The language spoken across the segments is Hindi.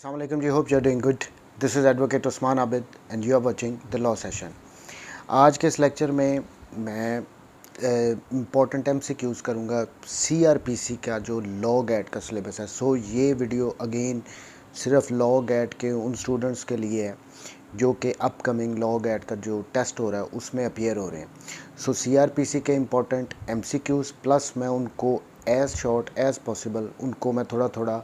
Assalamu alaikum ji, hope you are doing good. This is Advocate Osman Abid and you are watching the Law Session. आज के इस लेक्चर में मैं इम्पोर्टेंट MCQs करूँगा CRPC का जो लॉ गैट का सिलेबस है. सो ये वीडियो अगेन सिर्फ लॉ गैट के उन स्टूडेंट्स के लिए है जो कि अपकमिंग लॉ गैट का जो टेस्ट हो रहा है उसमें अपीयर हो रहे हैं. सो CRPC के इम्पोर्टेंट MCQs प्लस मैं उनको एज़ शॉर्ट एज़ पॉसिबल उनको मैं थोड़ा थोड़ा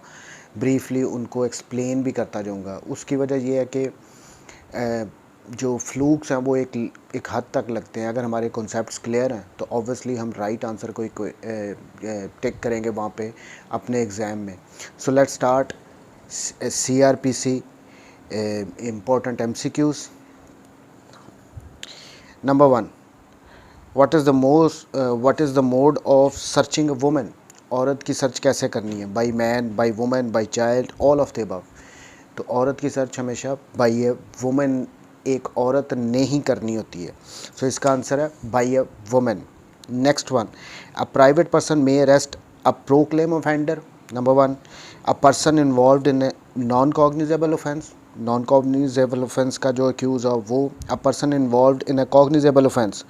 ब्रीफली उनको एक्सप्लेन भी करता जाऊंगा. उसकी वजह यह है कि जो फ्लूक्स हैं वो एक हद तक लगते हैं. अगर हमारे कॉन्सेप्ट्स क्लियर हैं तो ऑब्वियसली हम राइट आंसर को टिक करेंगे वहाँ पे अपने एग्ज़ाम में. So let's start CRPC important MCQs. Number 1, what is the mode of searching a woman. औरत की सर्च कैसे करनी है? By man, by woman, by child, all of the above. तो औरत की सर्च हमेशा बाई ए वुमन, एक औरत ने ही करनी होती है. सो इसका आंसर है by a woman. Next one, a private person may arrest a proclaimed offender. Number 1, a person involved in a non cognizable offence. Non cognizable offence का जो एक्यूज़ है वो a person involved in a cognizable offence.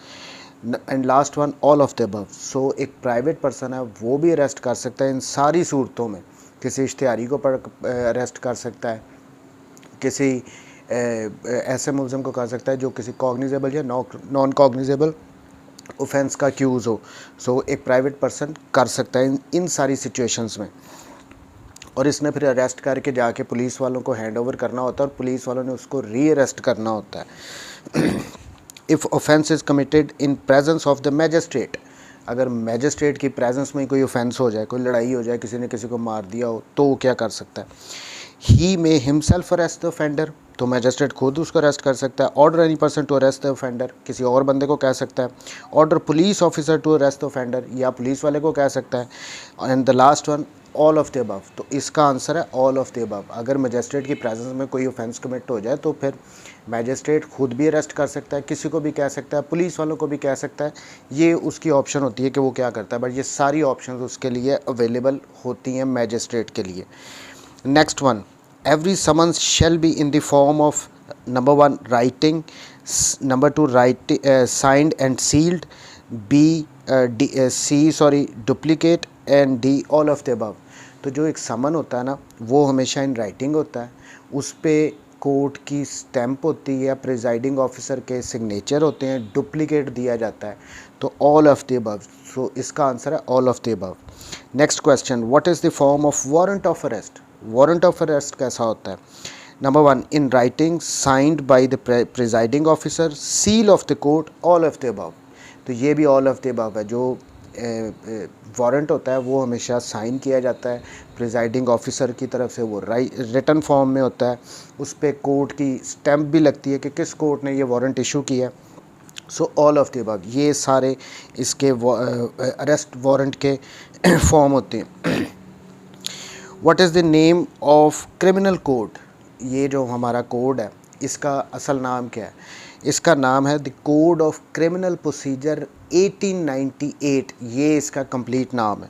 And last one, all of the above. So एक प्राइवेट पर्सन है वो भी अरेस्ट कर सकता है इन सारी सूरतों में. किसी इश्तिहारी को अरेस्ट कर सकता है, किसी ऐसे मुलज़िम को कर सकता है जो किसी कॉग्निजेबल या नॉन कॉग्निजेबल ऑफेंस का एक्यूज़ हो. सो एक प्राइवेट पर्सन कर सकता है इन सारी सिचुएशंस में. और इसने फिर अरेस्ट करके जाके पुलिस वालों को हैंड ओवर करना होता है और पुलिस वालों ने उसको री अरेस्ट करना होता है. If offence is committed in presence of the magistrate. अगर मैजिस्ट्रेट की प्रेजेंस में कोई ऑफेंस हो जाए, कोई लड़ाई हो जाए, किसी ने किसी को मार दिया हो, तो वो क्या कर सकता है? He may himself arrest the offender. तो मैजिस्ट्रेट खुद उसको अरेस्ट कर सकता है. Order any person to arrest the offender. किसी और बंदे को कह सकता है. Order police officer to arrest the offender, या पुलिस वाले को कह सकता है. And the last one, all of the above. तो इसका आंसर है ऑल ऑफ द अबव. अगर मैजिस्ट्रेट की प्रेजेंस में कोई ऑफेंस कमिट हो जाए तो फिर मैजिस्ट्रेट खुद भी अरेस्ट कर सकता है, किसी को भी कह सकता है, पुलिस वालों को भी कह सकता है. ये उसकी ऑप्शन होती है कि वो क्या करता है, बट ये सारी ऑप्शंस उसके लिए अवेलेबल होती हैं मैजिस्ट्रेट के लिए. Next one, every summons shall be in the form of number 1 writing, number 2 signed and sealed, duplicate, and D all of the above. तो जो एक समन होता है ना वो हमेशा इन राइटिंग होता है. उस पर कोर्ट की स्टैंप होती है, प्रिजाइडिंग ऑफिसर के सिग्नेचर होते हैं, डुप्लीकेट दिया जाता है. तो ऑल ऑफ द अबव. सो इसका आंसर है all of the above. Next question, what is the form of warrant of arrest. Warrant of arrest कैसा होता है? Number 1, in writing, signed by the presiding officer, seal of the court, all of the above. तो ये भी ऑल ऑफ द अबव है. जो वारंट होता है वो हमेशा साइन किया जाता है प्रिजाइडिंग ऑफिसर की तरफ से. वो रिटन फॉर्म में होता है. उस पर कोर्ट की स्टैंप भी लगती है कि किस कोर्ट ने ये वारंट इशू किया. So all of the above. ये सारे इसके अरेस्ट वारंट के फॉर्म होते हैं. What is the name of criminal code. ये जो हमारा कोड है इसका असल नाम क्या है? इसका नाम है the code of criminal procedure 1898. ये इसका कंप्लीट नाम है.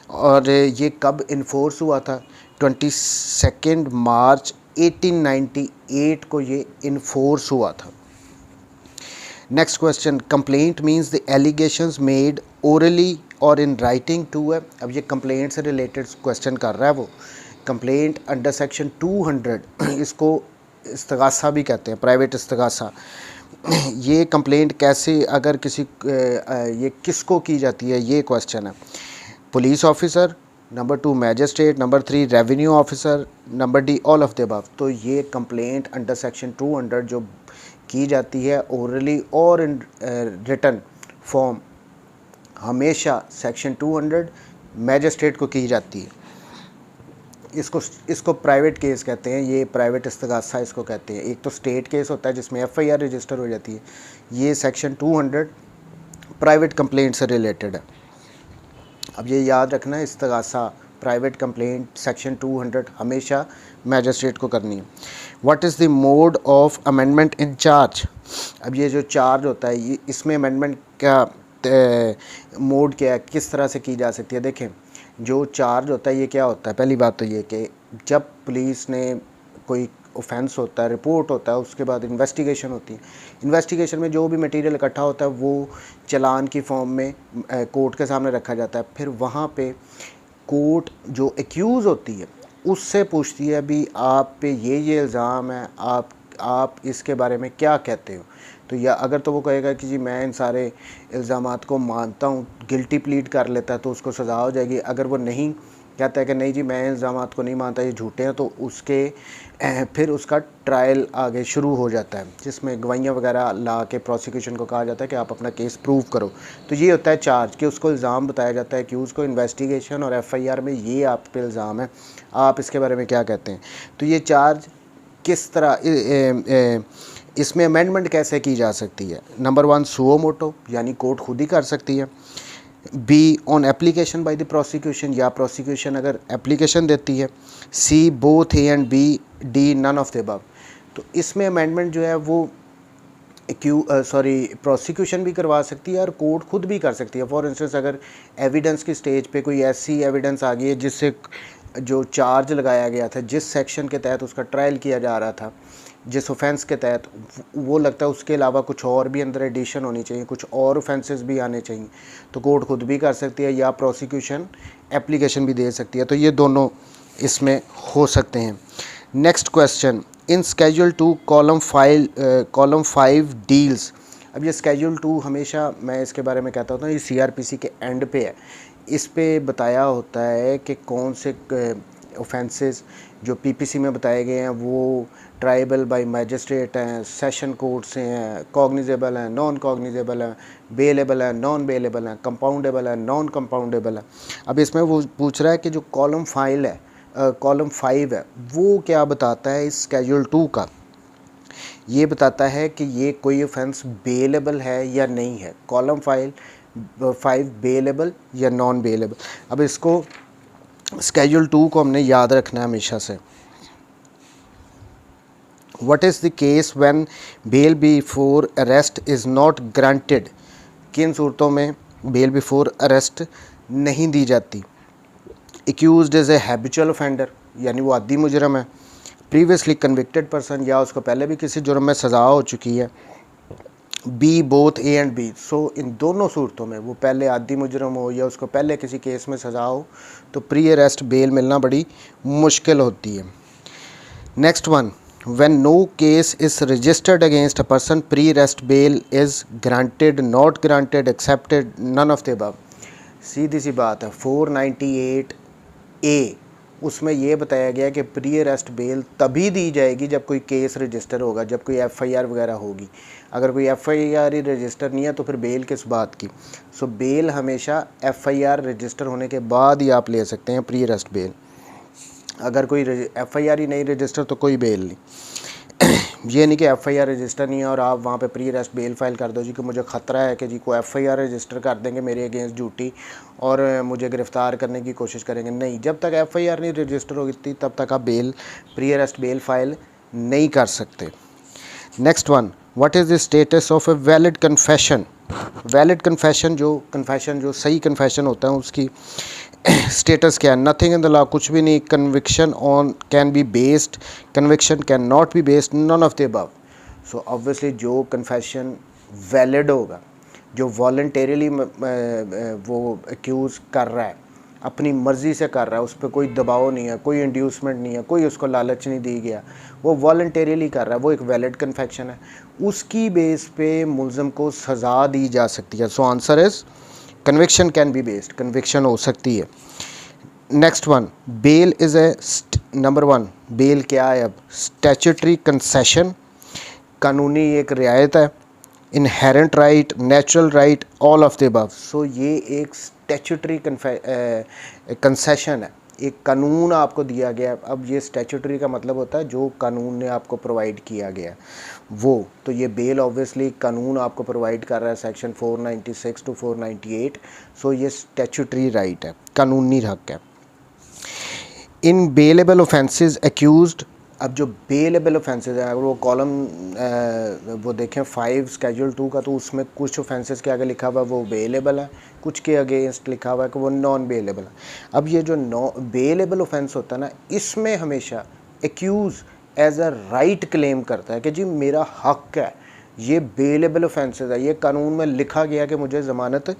और ये कब इन्फोर्स हुआ था? 22 मार्च 1898 को ये इन्फोर्स हुआ था. Next question, complaint means the allegations made orally और इन राइटिंग टू है. अब ये कंप्लेंट से रिलेटेड क्वेश्चन कर रहा है वो. कंप्लेंट अंडर सेक्शन 200, इसको इस्तगासा भी कहते हैं, प्राइवेट इस्तगासा. ये कंप्लेंट कैसे, अगर किसी ये किसको की जाती है, ये क्वेश्चन है. Police officer, number 2 magistrate, number 3 revenue officer, number D all of the above. तो ये कंप्लेंट अंडर सेक्शन 200 जो की जाती है ओरली और इन रिटन फॉर्म, हमेशा सेक्शन 200 मैजिस्ट्रेट को की जाती है. इसको प्राइवेट केस कहते हैं. ये प्राइवेट इस्तगासा इसको कहते हैं. एक तो स्टेट केस होता है जिसमें FIR रजिस्टर हो जाती है. ये सेक्शन 200 प्राइवेट कंप्लेंट से रिलेटेड है. अब ये याद रखना है, इस्तगासा प्राइवेट कंप्लेंट सेक्शन 200 हमेशा मैजिस्ट्रेट को करनी है. What is the mode of amendment in charge. अब ये जो चार्ज होता है ये इसमें अमेंडमेंट का मोड क्या है, किस तरह से की जा सकती है? देखें, जो चार्ज होता है ये क्या होता है, पहली बात तो ये कि जब पुलिस ने कोई ऑफेंस होता है, रिपोर्ट होता है, उसके बाद इन्वेस्टिगेशन होती है। इन्वेस्टिगेशन में जो भी मटेरियल इकट्ठा होता है वो चालान की फॉर्म में कोर्ट के सामने रखा जाता है। फिर वहाँ पे कोर्ट जो एक्यूज़ होती है उससे पूछती है अभी आप पे ये इल्ज़ाम है, आप इसके बारे में क्या कहते हो। तो या अगर तो वो कहेगा कि जी मैं इन सारे इल्ज़ामात को मानता हूँ, गिल्टी प्लीड कर लेता है तो उसको सज़ा हो जाएगी। अगर वो नहीं कहता है कि नहीं जी मैं इल्ज़ामात को नहीं मानता, ये झूठे हैं, तो उसके फिर उसका ट्रायल आगे शुरू हो जाता है, जिसमें गवाहियाँ वगैरह ला के प्रोसिक्यूशन को कहा जाता है कि आप अपना केस प्रूव करो। तो ये होता है चार्ज, कि उसको इल्ज़ाम बताया जाता है एक्यूज़ को। इन्वेस्टिगेशन और एफआईआर में ये आप पे इल्ज़ाम है, आप इसके बारे में क्या कहते हैं। तो ये चार्ज किस तरह इसमें अमेंडमेंट कैसे की जा सकती है। नंबर 1 सुओ मोटो, यानी कोर्ट खुद ही कर सकती है। B on application by the prosecution, या प्रोसिक्यूशन अगर एप्लीकेशन देती है। C both A and B, D none of the above. तो इसमें अमेंडमेंट जो है वो प्रोसिक्यूशन भी करवा सकती है और कोर्ट खुद भी कर सकती है। फॉर इंस्टेंस अगर एविडेंस की स्टेज पे कोई ऐसी एविडेंस आ गई है जिससे जो चार्ज लगाया गया था, जिस सेक्शन के तहत उसका ट्रायल किया जा रहा था, जिस ऑफेंस के तहत, वो लगता है उसके अलावा कुछ और भी अंदर एडिशन होनी चाहिए, कुछ और ऑफेंसेस भी आने चाहिए, तो कोर्ट खुद भी कर सकती है या प्रोसिक्यूशन एप्लीकेशन भी दे सकती है। तो ये दोनों इसमें हो सकते हैं। नेक्स्ट क्वेश्चन, इन स्केड्यूल 2 कॉलम 5 डील्स। अब ये स्केड्यूल 2 हमेशा मैं इसके बारे में कहता होता हूँ, ये सीआरपीसी के एंड पे है। इस पे बताया होता है कि कौन से ऑफेंसेस जो पीपीसी में बताए गए हैं वो ट्राइबल बाय मैजिस्ट्रेट हैं, सेशन कोर्ट से हैं, कॉग्निजेबल हैं, नॉन कॉग्निजेबल हैं, बेलेबल हैं, नॉन बेलेबल हैं, कंपाउंडेबल हैं, नॉन कंपाउंडेबल हैं। अब इसमें वो पूछ रहा है कि जो कॉलम 5 है वो क्या बताता है इस स्केड्यूल 2 का। ये बताता है कि ये कोई ऑफेंस बेलेबल है या नहीं है। कॉलम 5 बेलेबल या नॉन बेलेबल। अब इसको स्केड्यूल 2 को हमने याद रखना है हमेशा से। What is the case when bail before arrest is not granted. किन सूरतों में बेल बिफोर अरेस्ट नहीं दी जाती। Accused is a habitual offender, यानी वो आदी मुजरम है। प्रीवियसली कन्विक्टेड पर्सन, या उसको पहले भी किसी जुर्म में सज़ा हो चुकी है। B both A and B. So इन दोनों सूरतों में, वो पहले आदी मुजरम हो या उसको पहले किसी केस में सज़ा हो, तो प्री अरेस्ट बेल मिलना बड़ी मुश्किल होती है। Next one, when no case is registered against a person pre arrest bail is granted, not granted, accepted, none of the above. सीधी सी बात है, 498A उसमें ये बताया गया कि प्री अरेस्ट बेल तभी दी जाएगी जब कोई केस रजिस्टर होगा, जब कोई एफआईआर वगैरह होगी। अगर कोई एफआईआर ही रजिस्टर नहीं है तो फिर बेल किस बात की। सो बेल हमेशा एफआईआर रजिस्टर होने के बाद ही आप ले सकते हैं प्री अरेस्ट बेल। अगर कोई एफआईआर ही नहीं रजिस्टर तो कोई बेल नहीं। ये नहीं कि एफआईआर रजिस्टर नहीं है और आप वहाँ पे प्री अरेस्ट बेल फाइल कर दो जी कि मुझे ख़तरा है कि जी को एफआईआर रजिस्टर कर देंगे मेरे अगेंस्ट झूठी और मुझे गिरफ़्तार करने की कोशिश करेंगे। नहीं, जब तक एफआईआर नहीं रजिस्टर होगी तब तक आप प्री अरेस्ट बेल फाइल नहीं कर सकते। Next one, what is the status of a valid confession. Valid confession जो सही कन्फेशन होता है उसकी स्टेटस क्या है। नथिंग इन द लॉ, कुछ भी नहीं। Conviction on can be based, conviction can not be based, none of the above. So obviously जो कन्फेशन वैलिड होगा, जो वॉलंटेरली वो एक्यूज़ कर रहा है, अपनी मर्ज़ी से कर रहा है, उस पर कोई दबाव नहीं है, कोई इंड्यूसमेंट नहीं है, कोई उसको लालच नहीं दी गया, वो वॉलंटेरली कर रहा है, वो एक वैलिड कन्फेक्शन है, उसकी बेस पे मुल्ज़म को सज़ा दी जा सकती है। So answer is conviction can be based, conviction हो सकती है। Next one, bail is a number 1, bail क्या है। अब स्टैच्यूटरी कंसेशन, कानूनी एक रियायत है। Inherent right, natural right, all of the above. So ये एक स्टैच्यूटरी कंसेशन है, एक कानून आपको दिया गया। अब ये स्टैच्यूटरी का मतलब होता है जो कानून ने आपको प्रोवाइड किया गया वो। तो ये बेल ऑब्वियसली कानून आपको प्रोवाइड कर रहा है, सेक्शन 496 टू 498। सो ये स्टैच्यूटरी राइट है, कानूनी हक है। इन बेलेबल ऑफेंसेस एक्यूज्ड अब जो बेलेबल ऑफेंसेस हैं, अगर वो कॉलम वो देखें 5 स्केड्यूल 2 का, तो उसमें कुछ ऑफेंसेस के आगे लिखा हुआ है वो बेलेबल है, कुछ के अगेंस्ट लिखा हुआ है कि वो नॉन बेलेबल है। अब ये जो बेलेबल ऑफेंस होता है ना, इसमें हमेशा accused has a right claim करता है कि जी मेरा हक है, ये बेलेबल ऑफेंसेस है, ये कानून में लिखा गया कि मुझे ज़मानत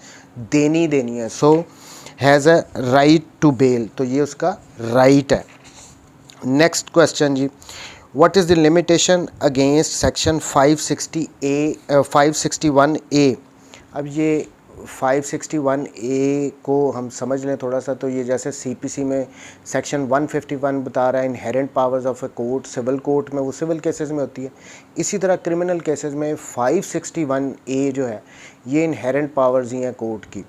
देनी है, so has a right to bail, तो ये उसका राइट है। नेक्स्ट क्वेश्चन जी, what is the limitation against section 561A। अब ये 561A को हम समझ लें थोड़ा सा, तो ये जैसे CPC में सेक्शन 151 बता रहा है inherent powers of a court, civil court में वो सिविल केसेस में होती है, इसी तरह क्रिमिनल केसेस में 561A जो है ये इनहेरेंट पावर्स ही हैं कोर्ट की।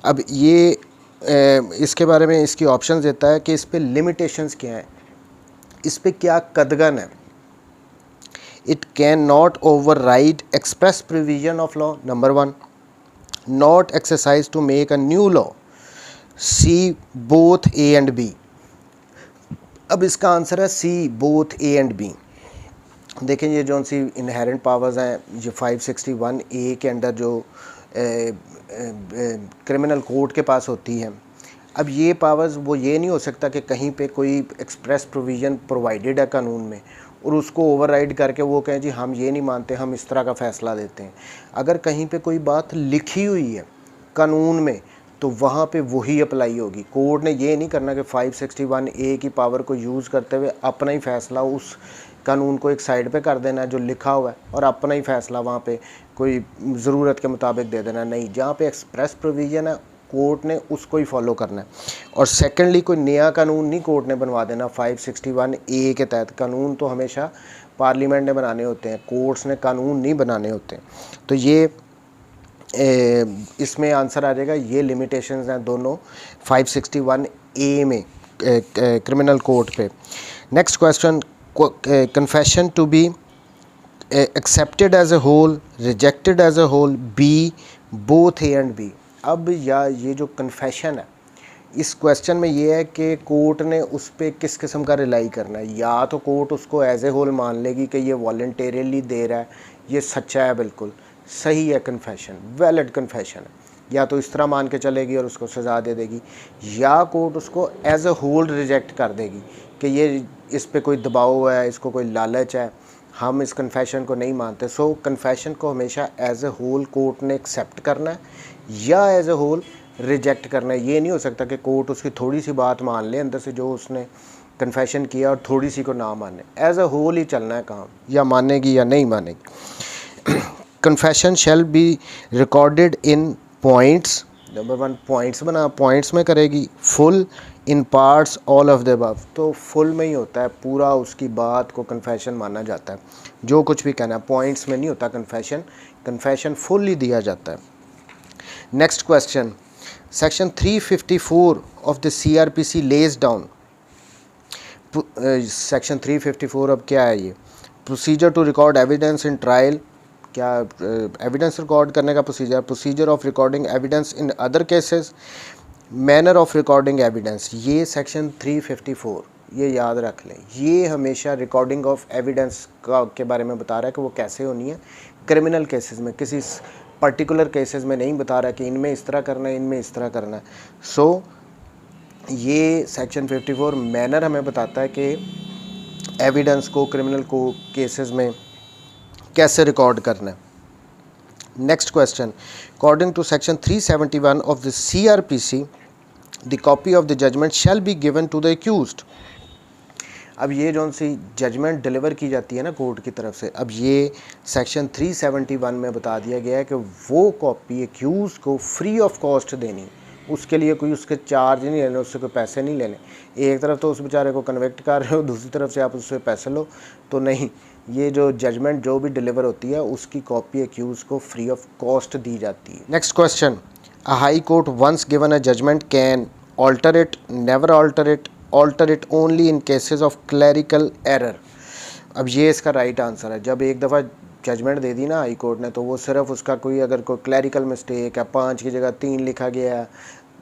अब ये इसके बारे में इसकी ऑप्शंस देता है कि इस पे लिमिटेशंस क्या हैं, इस पे क्या कदगन है। It can not override express provision of law, number 1, not exercise to make a new law, C both A and B। अब इसका आंसर है C both A and B। देखें ये जो सी इनहेरेंट पावर्स हैं, ये 561A के अंदर जो क्रिमिनल कोर्ट के पास होती है। अब ये पावर्स वो ये नहीं हो सकता कि कहीं पे कोई एक्सप्रेस प्रोविज़न प्रोवाइडेड है कानून में और उसको ओवरराइड करके वो कहें जी हम ये नहीं मानते, हम इस तरह का फ़ैसला देते हैं। अगर कहीं पे कोई बात लिखी हुई है कानून में तो वहाँ पे वही अप्लाई होगी। कोर्ट ने ये नहीं करना कि 561A की पावर को यूज़ करते हुए अपना ही फ़ैसला उस कानून को एक साइड पे कर देना है जो लिखा हुआ है और अपना ही फ़ैसला वहाँ पे कोई ज़रूरत के मुताबिक दे देना। नहीं, जहाँ पे एक्सप्रेस प्रोविज़न है कोर्ट ने उसको ही फॉलो करना है। और सेकेंडली कोई नया कानून नहीं कोर्ट ने बनवा देना 561A के तहत। कानून तो हमेशा पार्लियामेंट ने बनाने होते हैं, कोर्ट्स ने कानून नहीं बनाने होते। तो ये इसमें आंसर आ जाएगा, ये लिमिटेशंस हैं दोनों 561A में क्रिमिनल कोड पे। Next question, confession to be accepted as a whole, rejected as a whole, B both A and B। अब या ये जो कन्फेशन है इस क्वेश्चन में ये है कि कोर्ट ने उस पर किस किस्म का रिलाई करना है। या तो कोर्ट उसको एज ए होल मान लेगी कि ये वॉलंटेरियली दे रहा है, ये सच्चा है, बिल्कुल सही है कन्फेशन, वैलिड कन्फेशन है, या तो इस तरह मान के चलेगी और उसको सज़ा दे देगी, या कोर्ट उसको एज ए होल रिजेक्ट कर देगी कि ये इस पर कोई दबाव है, इसको कोई लालच है, हम इस कन्फेशन को नहीं मानते। सो कन्फेशन को हमेशा एज ए होल कोर्ट ने एक्सेप्ट करना है या एज ए होल रिजेक्ट करना है। ये नहीं हो सकता कि कोर्ट उसकी थोड़ी सी बात मान ले अंदर से जो उसने कन्फेशन किया और थोड़ी सी को ना माने। एज ए होल ही चलना है काम, या मानेगी या नहीं मानेगी। Confession shall be recorded in points, number 1 points बना, पॉइंट्स में करेगी, full, in parts, all of the above. तो फुल में ही होता है, पूरा उसकी बात को कन्फेशन माना जाता है, जो कुछ भी कहना है। पॉइंट्स में नहीं होता कन्फेशन, कन्फेशन फुल ही दिया जाता है। Next question, section 354 of the CRPC lays down, section 354 अब क्या है ये, procedure to record evidence in trial, क्या एविडेंस रिकॉर्ड करने का procedure, procedure of recording evidence in other cases, manner of recording evidence. ये सेक्शन 354 ये याद रख लें, ये हमेशा रिकॉर्डिंग ऑफ एविडेंस के बारे में बता रहा है कि वो कैसे होनी है क्रिमिनल केसेस में, किसी पर्टिकुलर केसेस में नहीं बता रहा कि इनमें इस तरह करना है, इनमें इस तरह करना है। सो ये सेक्शन 54 मैनर हमें बताता है कि एविडेंस को क्रिमिनल को केसेस में कैसे रिकॉर्ड करना है। Next question, according to section 371 of the CRPC the copy of the judgement shall be given to the accused. अब ये जो सी जजमेंट डिलीवर की जाती है ना कोर्ट की तरफ से, अब ये सेक्शन 371 में बता दिया गया है कि वो कॉपी एक्यूज़ को फ्री ऑफ कॉस्ट देनी, उसके लिए कोई उसके चार्ज नहीं लेने, उससे कोई पैसे नहीं लेने। एक तरफ तो उस बेचारे को कन्विक्ट कर रहे हो, दूसरी तरफ से आप उससे पैसे लो, तो नहीं, ये जो जजमेंट जो भी डिलीवर होती है उसकी कॉपी एक्यूज़ को फ्री ऑफ कॉस्ट दी जाती है। Next question, a high court once given a judgement can alter it, never alter it only in cases of clerical error. अब ये इसका राइट आंसर है। जब एक दफ़ा जजमेंट दे दी ना हाई कोर्ट ने, तो वो सिर्फ उसका कोई अगर कोई क्लैरिकल मिस्टेक है, 5 की जगह 3 लिखा गया है,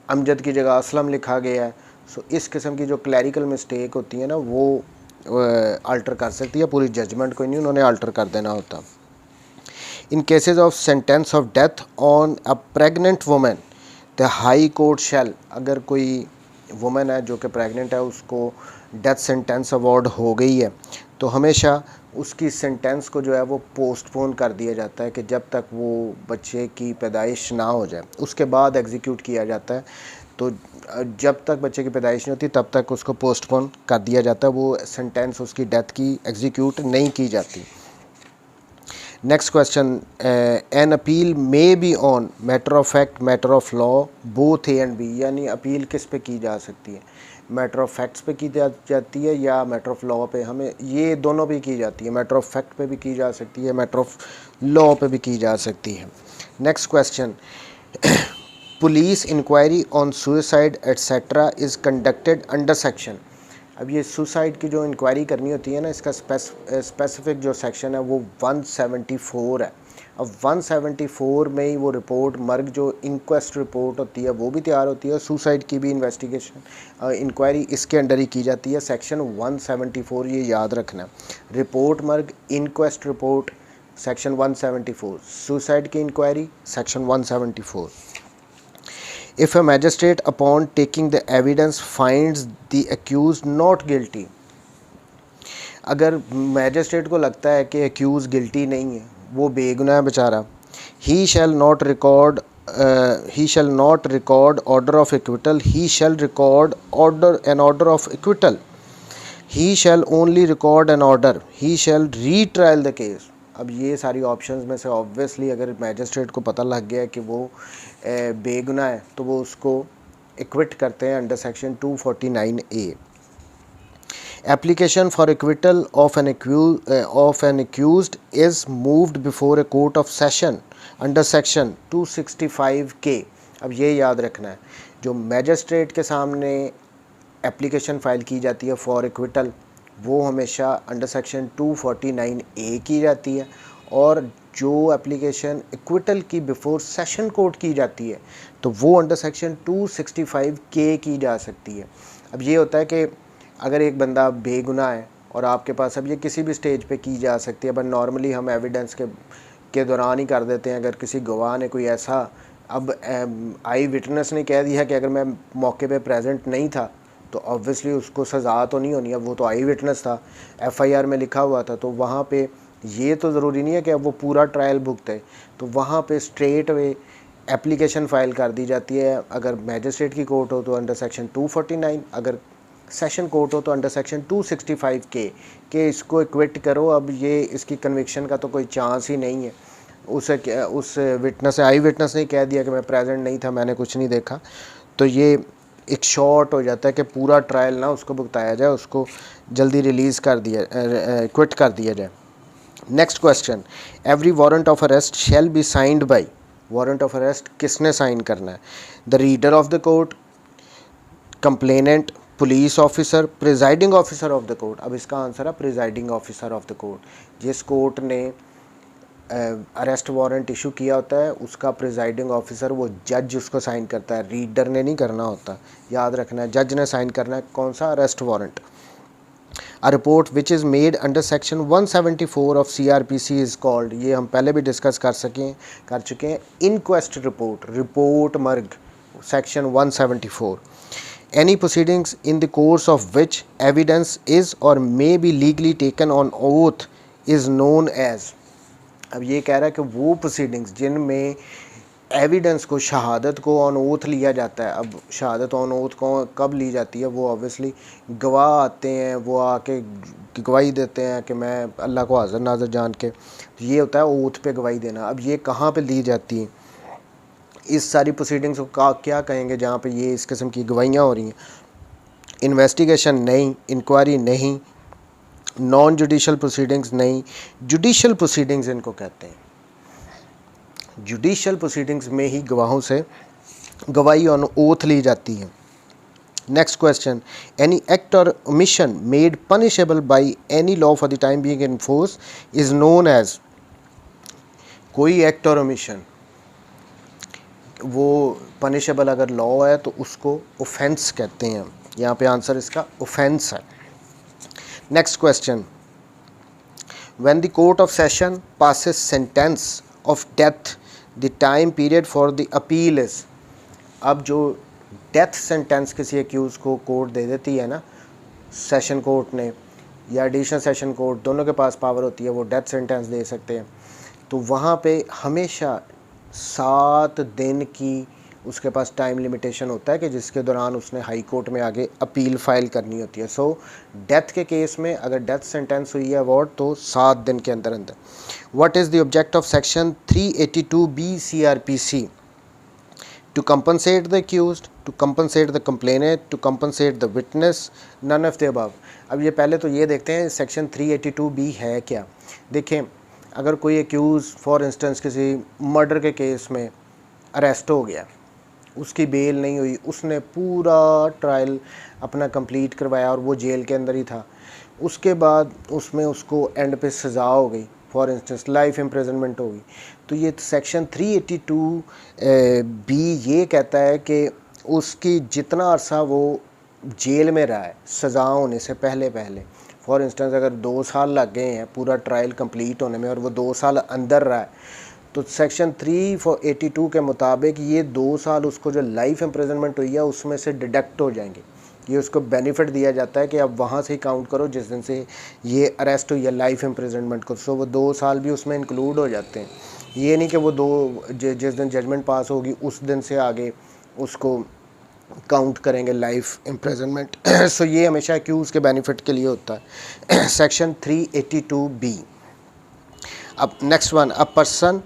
अमजद की जगह असलम लिखा गया है, सो इस किस्म की जो क्लैरिकल मिस्टेक होती है ना, वो अल्टर कर सकती है, पूरी जजमेंट को नहीं उन्होंने अल्टर कर देना होता। In cases of sentence of death on a pregnant women the high court shall, अगर कोई वुमेन है जो कि प्रेग्नेंट है, उसको डेथ सेंटेंस अवार्ड हो गई है, तो हमेशा उसकी सेंटेंस को जो है वो पोस्टपोन कर दिया जाता है कि जब तक वो बच्चे की पैदाइश ना हो जाए, उसके बाद एग्जीक्यूट किया जाता है। तो जब तक बच्चे की पैदाइश नहीं होती तब तक उसको पोस्टपोन कर दिया जाता है, वो सेंटेंस उसकी डेथ की एग्जीक्यूट नहीं की जाती। Next question, an appeal may be on matter of fact matter of law both A and B, यानी अपील किस पे की जा सकती है, मैटर ऑफ फैक्ट्स पे की जाती है या मैटर ऑफ लॉ पे। हमें ये दोनों भी की जाती है, मैटर ऑफ फैक्ट पे भी की जा सकती है, मैटर ऑफ लॉ पे भी की जा सकती है। Next question, police inquiry on suicide et cetera is conducted under section. अब ये सुसाइड की जो इंक्वायरी करनी होती है ना, इसका स्पेसिफिक जो सेक्शन है वो 174 है। अब 174 में ही वो रिपोर्ट मर्ग जो इंक्वेस्ट रिपोर्ट होती है वो भी तैयार होती है, सुसाइड की भी इन्वेस्टिगेशन इंक्वायरी इसके अंडर ही की जाती है। सेक्शन 174 ये याद रखना, रिपोर्ट मर्ग इंक्वेस्ट रिपोर्ट सेक्शन 174, सुसाइड की inquiry section 174। If a magistrate upon taking the evidence finds the accused not guilty, अगर मैजिस्ट्रेट को लगता है कि एक्यूज़ गिल्टी नहीं है, वो बेगुनाह बेचारा, he shall not record order of acquittal, he shall record an order of acquittal, he shall only record an order, he shall retrial the case। अब ये सारी ऑप्शंस में से ऑब्वियसली अगर मैजिस्ट्रेट को पता लग गया कि वो बेगुनाह है तो वो उसको एक्विट करते हैं under section 249A। Application for acquittal of N accused is moved before a court of session under section 265K। अब ये याद रखना है, जो मैजिस्ट्रेट के सामने एप्लीकेशन फ़ाइल की जाती है फॉर एक्विटल वो हमेशा अंडर सेक्शन 249A की जाती है, और जो एप्लीकेशन एक्विटल की बिफोर सेशन कोर्ट की जाती है तो वो अंडर सेक्शन 265K की जा सकती है। अब ये होता है कि अगर एक बंदा बेगुनाह है और आपके पास, अब ये किसी भी स्टेज पे की जा सकती है, बट नॉर्मली हम एविडेंस के दौरान ही कर देते हैं। अगर किसी गवाह ने कोई ऐसा, अब आई विटनेस ने कह दिया कि अगर मैं मौके पे प्रेजेंट नहीं था तो ऑब्वियसली उसको सज़ा तो नहीं होनी है, वो तो आई विटनेस था, FIR में लिखा हुआ था, तो वहाँ पे ये तो ज़रूरी नहीं है कि अब वो पूरा ट्रायल भुगते, तो वहाँ पे स्ट्रेट वे एप्लीकेशन फ़ाइल कर दी जाती है। अगर मैजिस्ट्रेट की कोर्ट हो तो अंडर सेक्शन 249, अगर सेशन कोर्ट हो तो अंडर सेक्शन 265K के इसको इक्विट करो। अब ये इसकी कन्विक्शन का तो कोई चांस ही नहीं है। उस विटनेस, आई विटनेस ने कह दिया कि मैं प्रेजेंट नहीं था, मैंने कुछ नहीं देखा, तो ये एक शॉर्ट हो जाता है कि पूरा ट्रायल ना उसको भुगताया जाए, उसको जल्दी रिलीज़ कर दिया, क्विट कर दिया जाए। Next question, every warrant of arrest shall be signed by, warrant of arrest किसने साइन करना है, the reader of the court, complainant, police officer, presiding officer of the court. अब इसका आंसर है presiding officer of the court. जिस कोर्ट ने अरेस्ट वारंट इशू किया होता है उसका प्रिजाइडिंग ऑफिसर, वो जज उसको साइन करता है, रीडर ने नहीं करना होता, याद रखना है, जज ने साइन करना है। कौन सा? Arrest warrant. A report which is made under section 174 of CRPC is called, ये हम पहले भी डिस्कस कर चुके हैं, इनक्वेस्ट रिपोर्ट, रिपोर्ट मर्ग, section 174। Any proceedings in the course of which evidence is or may be legally taken on oath is known as। अब ये कह रहा है कि वो प्रोसीडिंग्स जिनमें एविडेंस को, शहादत को ऑन ओथ लिया जाता है। अब शहादत ऑन ओथ को कब ली जाती है? वो ऑब्वियसली गवाह आते हैं, वो आके गवाही देते हैं कि मैं अल्लाह को हाज़िर नाज़िर जान के, तो ये होता है ओथ पे गवाही देना। अब ये कहाँ पे ली जाती है? इस सारी प्रोसीडिंग्स को क्या कहेंगे जहाँ पे ये इस किस्म की गवाहियाँ हो रही हैं? इन्वेस्टिगेशन नहीं, इंक्वायरी नहीं, नॉन जुडिशल प्रोसीडिंग्स नहीं, जुडिशल प्रोसीडिंग्स इनको कहते हैं। जुडिशल प्रोसीडिंग्स में ही गवाहों से गवाही ऑन ओथ ली जाती है। नेक्स्ट क्वेश्चन, एनी एक्ट और omission made punishable by any law for the time being in force is known as. कोई एक्ट और ओमिशन वो पनिशेबल अगर लॉ है तो उसको ऑफेंस कहते हैं। यहाँ पे आंसर इसका ऑफेंस है। Next question, when the court of session passes sentence of death, the time period for the appeal is। अब जो डेथ सेंटेंस किसी एक्यूज़ को कोर्ट दे देती है ना, सेशन कोर्ट ने या एडिशनल सेशन कोर्ट, दोनों के पास पावर होती है, वो डेथ सेंटेंस दे सकते हैं। तो वहाँ पे हमेशा 7 दिन की उसके पास टाइम लिमिटेशन होता है कि जिसके दौरान उसने हाई कोर्ट में आगे अपील फाइल करनी होती है। सो डेथ के केस में अगर डेथ सेंटेंस हुई है अवार्ड तो 7 दिन के अंदर अंदर। What is the object of section 382B CRPC? To compensate the accused, to compensate the complainant, to compensate the witness, none of the above। अब ये पहले तो ये देखते हैं सेक्शन 382B है क्या। देखें, अगर कोई एक्यूज़ फॉर इंस्टेंस किसी मर्डर के केस में अरेस्ट हो गया, उसकी बेल नहीं हुई, उसने पूरा ट्रायल अपना कंप्लीट करवाया और वो जेल के अंदर ही था, उसके बाद उसमें उसको एंड पे सज़ा हो गई, फॉर इंस्टेंस लाइफ इम्प्रिजनमेंट होगी, तो ये सेक्शन 382B ये कहता है कि उसकी जितना अरसा वो जेल में रहा है सज़ा होने से पहले फॉर इंस्टेंस अगर 2 साल लग गए हैं पूरा ट्रायल कंप्लीट होने में और वो 2 साल अंदर रहा है, तो सेक्शन 382 के मुताबिक ये 2 साल उसको जो लाइफ इम्प्रिजनमेंट हुई है उसमें से डिडक्ट हो जाएंगे। ये उसको बेनिफिट दिया जाता है कि अब वहाँ से ही काउंट करो जिस दिन से ये अरेस्ट हुई है लाइफ इम्प्रिजनमेंट को। सो वो 2 साल भी उसमें इंक्लूड हो जाते हैं। ये नहीं कि वो जिस दिन जजमेंट पास होगी उस दिन से आगे उसको काउंट करेंगे लाइफ इम्प्रिजनमेंट। सो ये हमेशा एक्यूज़ के बेनिफिट के लिए होता है। Section 382B। अब next one, a person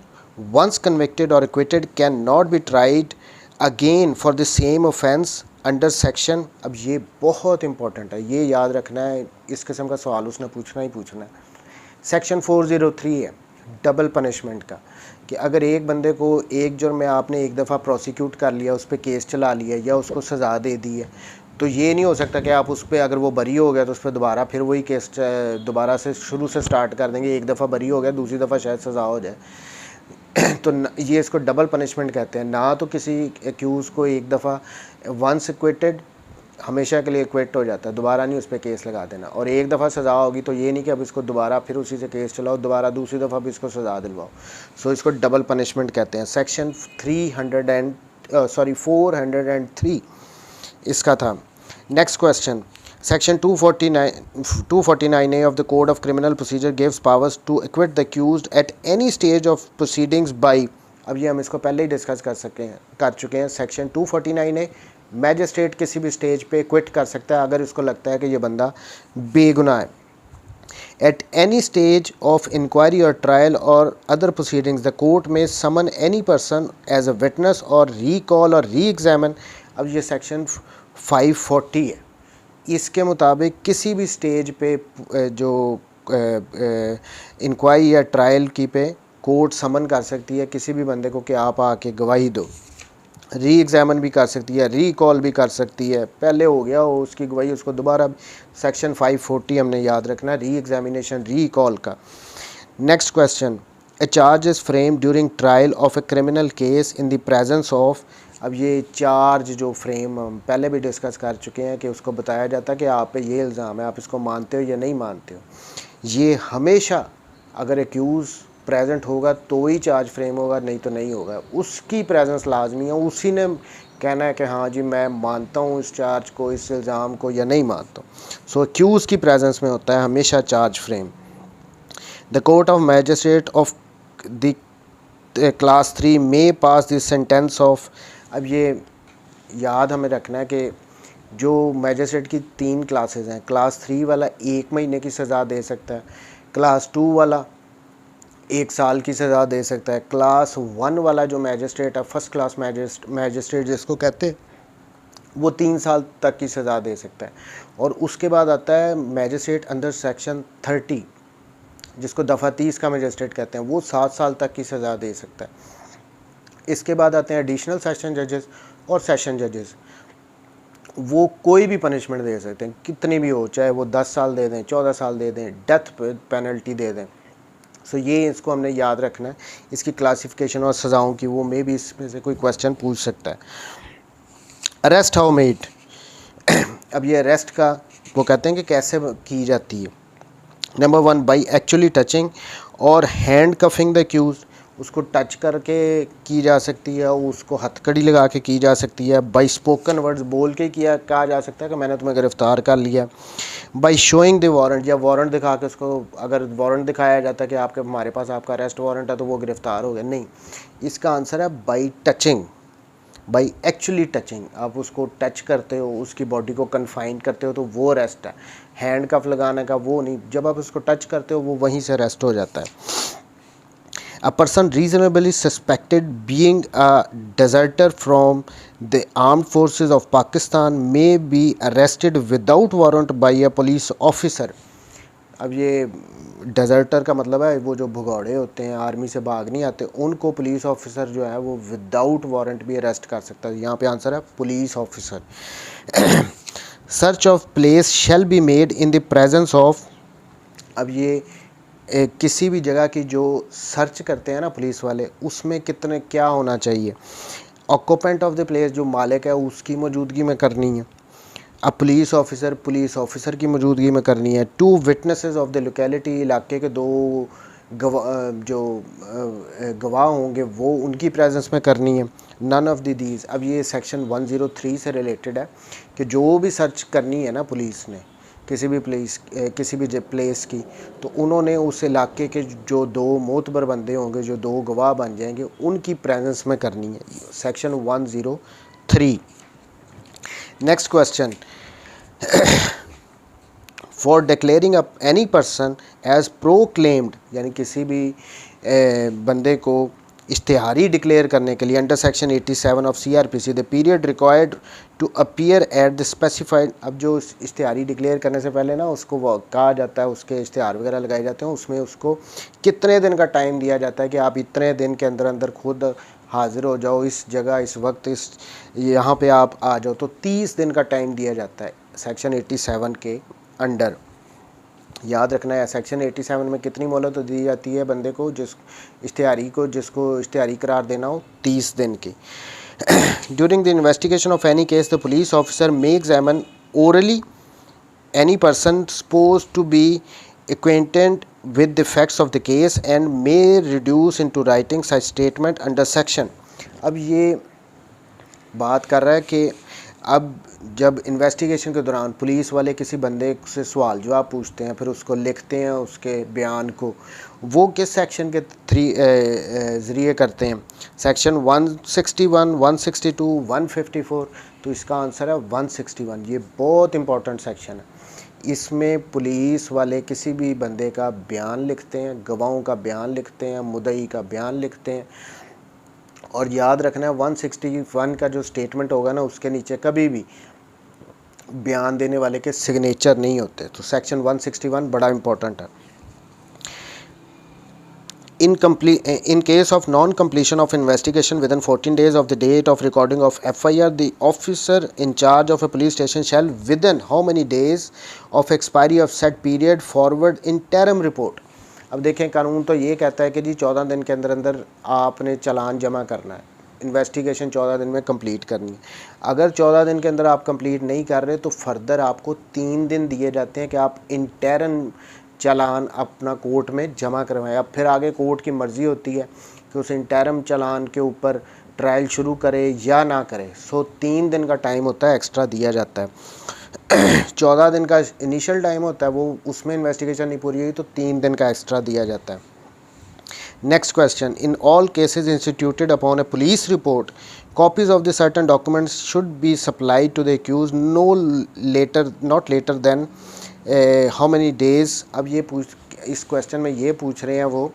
once convicted or acquitted cannot be tried again for the same offence under section। अब ये बहुत इंपॉर्टेंट है, ये याद रखना है, इस किस्म का सवाल उसने पूछना ही पूछना है। सेक्शन 403 है डबल पनिशमेंट का, कि अगर एक बंदे को एक जुर्म में आपने एक दफ़ा प्रोसिक्यूट कर लिया, उस पर केस चला लिया या उसको सज़ा दे दी है, तो ये नहीं हो सकता कि आप उस पर अगर वो बरी हो गया तो उस पर दोबारा फिर वही केस दोबारा से शुरू से स्टार्ट कर देंगे। एक दफ़ा बरी हो गया, दूसरी दफ़ा शायद सज़ा हो जाए। तो ये इसको डबल पनिशमेंट कहते हैं। ना तो किसी एक्यूज़ को एक दफ़ा वंस एक्विटेड हमेशा के लिए एक्विट हो जाता है, दोबारा नहीं उस पर केस लगा देना, और एक दफ़ा सज़ा होगी तो ये नहीं कि अब इसको दोबारा फिर उसी से केस चलाओ, दोबारा दूसरी दफ़ा भी इसको सज़ा दिलवाओ। सो इसको डबल पनिशमेंट कहते हैं। सेक्शन 403 इसका था। Next question, Section 249A of the Code of Criminal Procedure gives powers to acquit the accused at any stage of proceedings by। अब ये हम इसको पहले ही डिस्कस कर चुके हैं। सेक्शन 249A मैजिस्ट्रेट किसी भी स्टेज पे क्विट कर सकता है अगर इसको लगता है कि ये बंदा बेगुनाह है। At any stage of inquiry or trial or other proceedings, the court may summon any person as a witness or recall or re-examine। अब ये सेक्शन 540 है। इसके मुताबिक किसी भी स्टेज पे जो इंक्वायरी या ट्रायल की पे कोर्ट समन कर सकती है किसी भी बंदे को कि आप आके गवाही दो, री एग्ज़ामिन भी कर सकती है, रीकॉल भी कर सकती है, पहले हो गया हो उसकी गवाही उसको दोबारा। सेक्शन 540 हमने याद रखना, री एग्ज़ामिनेशन रीकॉल का। Next question, A charge is frame during trial of a criminal case in the presence of. अब ये चार्ज जो फ्रेम हम पहले भी डिस्कस कर चुके हैं कि उसको बताया जाता है कि आप पे ये इल्ज़ाम है, आप इसको मानते हो या नहीं मानते हो। ये हमेशा अगर एक्यूज़ प्रेजेंट होगा तो ही चार्ज फ्रेम होगा, नहीं तो नहीं होगा। उसकी प्रेजेंस लाजमी है, उसी ने कहना है कि हाँ जी मैं मानता हूँ इस चार्ज को, इस इल्ज़ाम को, या नहीं मानता हूँ। सो एक्यूज़ की प्रेजेंस में होता है हमेशा charge frame. The court of magistrate of the class 3 में पास द सेंटेंस ऑफ। अब ये याद हमें रखना है कि जो मैजिस्ट्रेट की 3 क्लासेस हैं, क्लास 3 वाला 1 महीने की सज़ा दे सकता है, क्लास 2 वाला 1 साल की सज़ा दे सकता है, क्लास 1 वाला जो मैजिस्ट्रेट है फर्स्ट क्लास मैजिस्ट्रेट जिसको कहते हैं वो 3 साल तक की सज़ा दे सकता है। और उसके बाद आता है मैजिस्ट्रेट अंडर सेक्शन 30 जिसको दफ़ा 30 का मैजिस्ट्रेट कहते हैं, वो 7 साल तक की सज़ा दे सकता है। इसके बाद आते हैं एडिशनल सेशन जजेस और सेशन जजेस, वो कोई भी पनिशमेंट दे सकते हैं कितनी भी हो, चाहे वो 10 साल दे दें, 14 साल दे दें, डेथ पेनल्टी दे दें। सो ये इसको हमने याद रखना है, इसकी क्लासिफिकेशन और सज़ाओं की, वो में भी इसमें से कोई क्वेश्चन पूछ सकता है। Arrest how made. अब ये अरेस्ट का वो कहते हैं कि कैसे की जाती है। नंबर 1, बाई एक्चुअली टचिंग और हैंड कफिंग द एक्यूज, उसको टच करके की जा सकती है, उसको हथकड़ी लगा के की जा सकती है। बाई स्पोकन वर्ड्स, बोल के किया कहा जा सकता है कि मैंने तुम्हें गिरफ़्तार कर लिया। बाई शोइंग द वारंट, या वारंट दिखा के उसको, अगर वारंट दिखाया जाता है कि आपके हमारे पास आपका अरेस्ट वारंट है तो वो गिरफ़्तार हो गया, नहीं। इसका आंसर है by touching, by actually touching. आप उसको टच करते हो, उसकी बॉडी को कन्फाइन करते हो तो वो अरेस्ट है। हैंड कफ लगाने का वो नहीं, जब आप उसको टच करते हो वो वहीं से अरेस्ट हो जाता है। A person reasonably suspected being a deserter from the armed forces of Pakistan may be arrested without warrant by a police officer। अब ये डेजर्टर का मतलब है वो जो भगौड़े होते हैं, आर्मी से भाग नहीं आते, उनको पुलिस ऑफिसर जो है वो विदाउट वारंट भी अरेस्ट कर सकता है। यहाँ पे आंसर है police officer. Search of place shall be made in the presence of, अब ये किसी भी जगह की जो सर्च करते हैं ना पुलिस वाले, उसमें कितने क्या होना चाहिए। ऑक्यूपेंट ऑफ द प्लेस, जो मालिक है उसकी मौजूदगी में करनी है। अब पुलिस ऑफिसर की मौजूदगी में करनी है। 2 विटनेसेस ऑफ द लोकेलिटी, इलाके के 2 गवाह होंगे वो उनकी प्रेजेंस में करनी है। नन ऑफ दीज, अब ये सेक्शन 103 से रिलेटेड है कि जो भी सर्च करनी है ना पुलिस ने किसी भी प्लेस की, तो उन्होंने उस इलाके के जो 2 मोतबर बंदे होंगे, जो 2 गवाह बन जाएंगे, उनकी प्रेजेंस में करनी है। Section 103। Next question, for declaring any person as proclaimed, यानी किसी भी बंदे को इश्तिहारी डिक्लेयर करने के लिए under section 87 of CRPC the period required to appear at the specified. अब जो इश्तिहारी डिक्लेयर करने से पहले ना उसको कहा जाता है, उसके इश्तिहार वगैरह लगाए जाते हैं, उसमें उसको कितने दिन का टाइम दिया जाता है कि आप इतने दिन के अंदर अंदर खुद हाजिर हो जाओ, इस जगह इस वक्त इस यहाँ पे आप आ जाओ, तो 30 दिन का टाइम दिया जाता है सेक्शन 87 के अंडर। याद रखना है सेक्शन 87 में कितनी मोहलत तो दी जाती है बंदे को, जिसको इश्तिहारी करार देना हो, 30 दिन की। During the investigation of any case the police officer may examine orally any person supposed to be acquainted with the facts of the case and may reduce into writing such statement under section। अब ये बात कर रहा है कि अब जब इन्वेस्टिगेशन के दौरान पुलिस वाले किसी बंदे से सवाल जवाब पूछते हैं, फिर उसको लिखते हैं उसके बयान को, वो किस सेक्शन के ज़रिए करते हैं। सेक्शन 161, 162, 154। तो इसका आंसर है 161। ये बहुत इंपॉर्टेंट सेक्शन है। इसमें पुलिस वाले किसी भी बंदे का बयान लिखते हैं, गवाहों का बयान लिखते हैं, मुद्दई का बयान लिखते हैं। और याद रखना है 161 का जो स्टेटमेंट होगा ना, उसके नीचे कभी भी बयान देने वाले के सिग्नेचर नहीं होते। तो सेक्शन 161 बड़ा इंपॉर्टेंट है। In case of non-completion of investigation within 14 days of the date of recording of FIR, the officer in charge of a police station shall within how many days of expiry of said period forward interim report। अब देखें कानून तो ये कहता है कि जी 14 दिन के अंदर अंदर आपने चालान जमा करना है, इन्वेस्टिगेशन 14 दिन में कंप्लीट करनी है। अगर 14 दिन के अंदर आप कंप्लीट नहीं कर रहे तो फर्दर आपको 3 दिन दिए जाते हैं कि आप इंटरन चालान अपना कोर्ट में जमा करवाएं। अब फिर आगे कोर्ट की मर्ज़ी होती है कि उस इंटरम चालान के ऊपर ट्रायल शुरू करे या ना करे। सो 3 दिन का टाइम होता है, एक्स्ट्रा दिया जाता है। 14 दिन का इनिशियल टाइम होता है, वो उसमें इन्वेस्टिगेशन नहीं पूरी हुई तो 3 दिन का एक्स्ट्रा दिया जाता है। Next question, in all cases instituted upon A police report copies of the certain documents should be supplied to the accused not later than how many days। अब ये इस क्वेश्चन में ये पूछ रहे हैं वो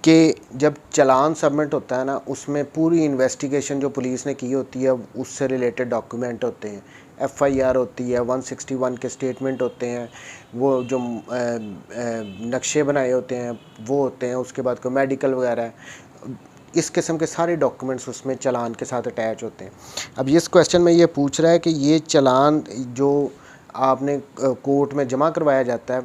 कि जब चालान सबमिट होता है ना, उसमें पूरी इन्वेस्टिगेशन जो पुलिस ने की होती है उससे रिलेटेड डॉक्यूमेंट होते हैं, FIR होती है, 161 के स्टेटमेंट होते हैं, वो जो नक्शे बनाए होते हैं वो होते हैं, उसके बाद कोई मेडिकल वगैरह है, इस किस्म के सारे डॉक्यूमेंट्स उसमें चालान के साथ अटैच होते हैं। अब इस क्वेश्चन में ये पूछ रहा है कि ये चालान जो आपने कोर्ट में जमा करवाया जाता है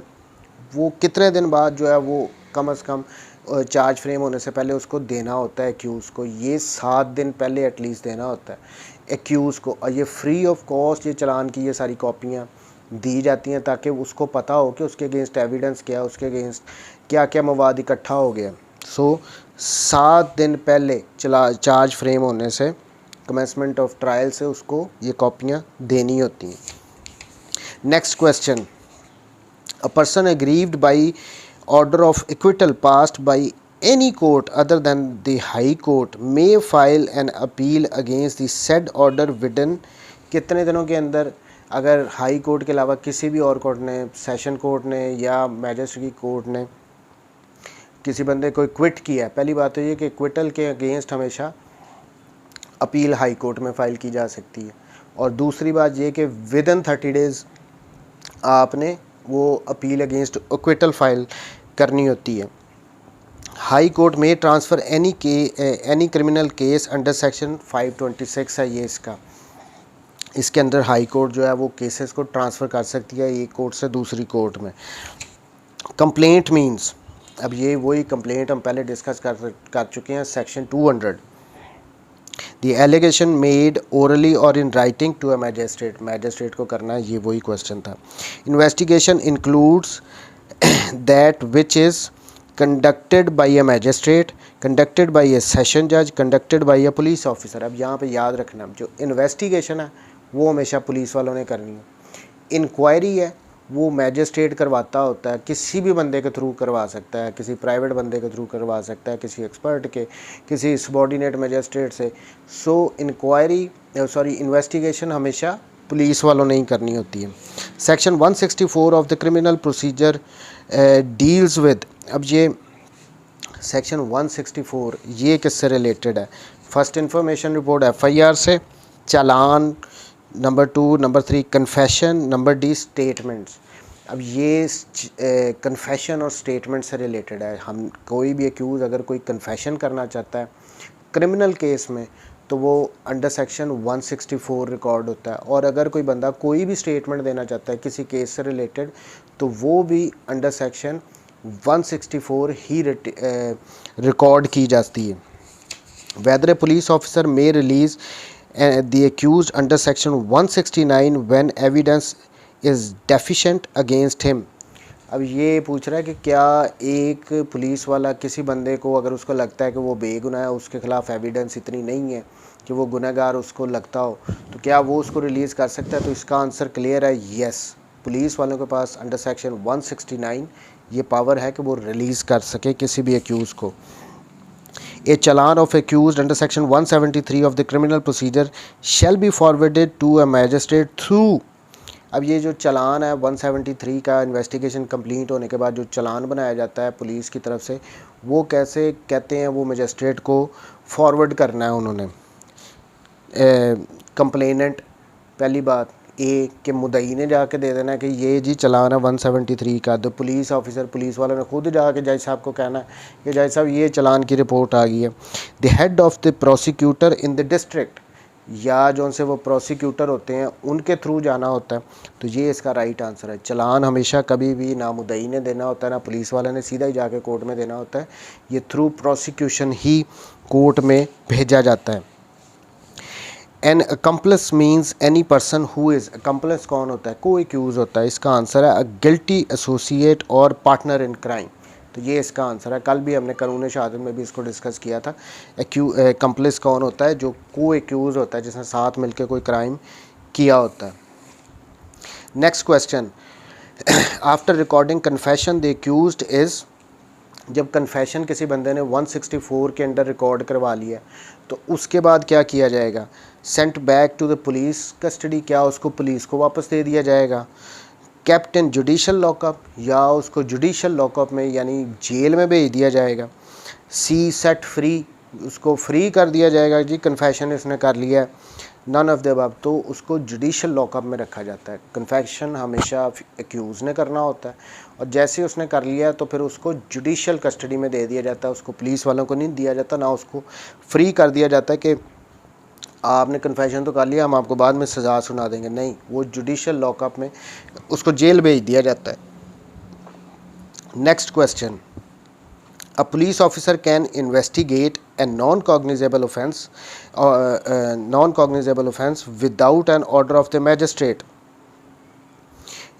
वो कितने दिन बाद जो है वो कम से कम चार्ज फ्रेम होने से पहले उसको देना होता है एक्यूज़ को, ये 7 दिन पहले एटलीस्ट देना होता है एक्यूज़ को। और ये फ्री ऑफ कॉस्ट ये चालान की ये सारी कॉपियाँ दी जाती हैं ताकि उसको पता हो कि उसके अगेंस्ट एविडेंस क्या है, उसके अगेंस्ट क्या क्या मवाद इकट्ठा हो गया। सो 7 दिन पहले चार्ज फ्रेम होने से, कमेंसमेंट ऑफ ट्रायल से उसको ये कॉपियाँ देनी होती हैं। Next question, a person aggrieved by order of acquittal passed by any court other than the high court may file an appeal against the said order within कितने दिनों के अंदर, अगर हाई कोर्ट के अलावा किसी भी और कोर्ट ने, सेशन कोर्ट ने या मैजिस्ट्रेट कोर्ट ने किसी बंदे को क्विट किया है, पहली बात तो ये कि क्विटल के अगेंस्ट हमेशा अपील हाई कोर्ट में फ़ाइल की जा सकती है। और दूसरी बात ये कि विद इन 30 डेज़ आपने वो अपील अगेंस्ट एक्विटल फाइल करनी होती है। हाई कोर्ट में transfer any criminal case under section 526 है ये इसका, इसके अंदर हाई कोर्ट जो है वो केसेस को ट्रांसफ़र कर सकती है एक कोर्ट से दूसरी कोर्ट में। कंप्लेंट मींस, अब ये वही कंप्लेंट हम पहले डिस्कस कर चुके हैं, section 200, the allegation made orally और in writing to a magistrate, magistrate को करना है, ये वही क्वेश्चन था। Investigation includes that which is conducted by a magistrate, conducted by a session जज, conducted by a police officer. अब यहाँ पे याद रखना, जो इन्वेस्टिगेशन है वो हमेशा पुलिस वालों ने करनी है, इंक्वायरी है वो मैजिस्ट्रेट करवाता होता है, किसी भी बंदे के थ्रू करवा सकता है, किसी प्राइवेट बंदे के थ्रू करवा सकता है, किसी एक्सपर्ट के, किसी सबॉर्डिनेट मैजिस्ट्रेट से। सो इन्वेस्टिगेशन हमेशा पुलिस वालों ने ही करनी होती है। Section 164 of the criminal procedure deals with, अब ये सेक्शन 164 ये किससे रिलेटेड है? फर्स्ट इंफॉर्मेशन रिपोर्ट FIR से, चालान, number 2, number 3 confession, number D statements. अब ये कन्फेशन और स्टेटमेंट से रिलेटेड है। हम कोई भी एक्यूज़ अगर कोई कन्फेशन करना चाहता है क्रिमिनल केस में तो वो अंडर सेक्शन 164 रिकॉर्ड होता है, और अगर कोई बंदा कोई भी स्टेटमेंट देना चाहता है किसी केस से रिलेटेड तो वो भी अंडर सेक्शन 164 ही रिकॉर्ड की जाती है। Whether a police officer may release the accused under section 169 when evidence is deficient against him। अब ये पूछ रहा है कि क्या एक पुलिस वाला किसी बंदे को अगर उसको लगता है कि वो बेगुनाह है, उसके ख़िलाफ़ एविडेंस इतनी नहीं है कि वो गुनहगार उसको लगता हो, तो क्या वो उसको रिलीज़ कर सकता है? तो इसका आंसर क्लियर है, यस। पुलिस वालों के पास अंडर सेक्शन 169 ये पावर है कि वो रिलीज़ कर सके किसी भी एक्यूज़ को। A challan of accused under section 173 of the criminal procedure shall be forwarded to a magistrate through। अब ये जो चालान है 173 का, इन्वेस्टिगेशन कंप्लीट होने के बाद जो चालान बनाया जाता है पुलिस की तरफ से, वो कैसे कहते हैं, वो मजिस्ट्रेट को फॉरवर्ड करना है उन्होंने। कंप्लेनेंट, पहली बात ए के मुद्दई ने जाके दे देना कि ये जी चालान है 173 का। तो पुलिस ऑफिसर, पुलिस वालों ने खुद जाके जज साहब को कहना है कि जज साहब ये चालान की रिपोर्ट आ गई है। The head of the prosecutor in the district, या जो उनसे वो प्रोसिक्यूटर होते हैं उनके थ्रू जाना होता है। तो ये इसका राइट आंसर है। चालान हमेशा कभी भी ना मुद्दई ने देना होता है ना पुलिस वाले ने, सीधा ही जाके कोर्ट में देना होता है। ये थ्रू प्रोसिक्यूशन ही कोर्ट में भेजा जाता है। An accomplice means any person who is, accomplice कौन होता है? को एक्यूज़ होता है। इसका आंसर है अ गिल्टी एसोसिएट और पार्टनर इन क्राइम। तो ये इसका आंसर है। कल भी हमने कानून शहादत में भी इसको डिस्कस किया था। accomplice कौन होता है? जो को एक्यूज़ होता है, जिसने साथ मिलकर कोई क्राइम किया होता है। Next question, after recording confession the accused is, जब कन्फेशन किसी बंदे ने 164 के अंडर रिकॉर्ड करवा लिया तो उसके बाद क्या किया जाएगा? Sent back to the police custody, क्या उसको पुलिस को वापस दे दिया जाएगा? केप्ट इन जुडिशल लॉकअप, या उसको जुडिशल लॉकअप में यानी जेल में भेज दिया जाएगा? सी सेट फ्री, उसको फ्री कर दिया जाएगा, जी कन्फेशन इसने कर लिया है। नन ऑफ द अबव, तो उसको जुडिशल लॉकअप में रखा जाता है। कन्फेशन हमेशा एक्यूज़ ने करना होता है, और जैसे ही उसने कर लिया तो फिर उसको जुडिशल कस्टडी में दे दिया जाता है। उसको पुलिस वालों को नहीं दिया जाता, ना उसको फ्री कर दिया जाता है कि आपने कन्फेशन तो कर लिया, हम आपको बाद में सज़ा सुना देंगे। नहीं, वो जुडिशल लॉकअप में उसको जेल भेज दिया जाता है। Next question, A police officer can investigate a non-cognizable offense without an order of the magistrate.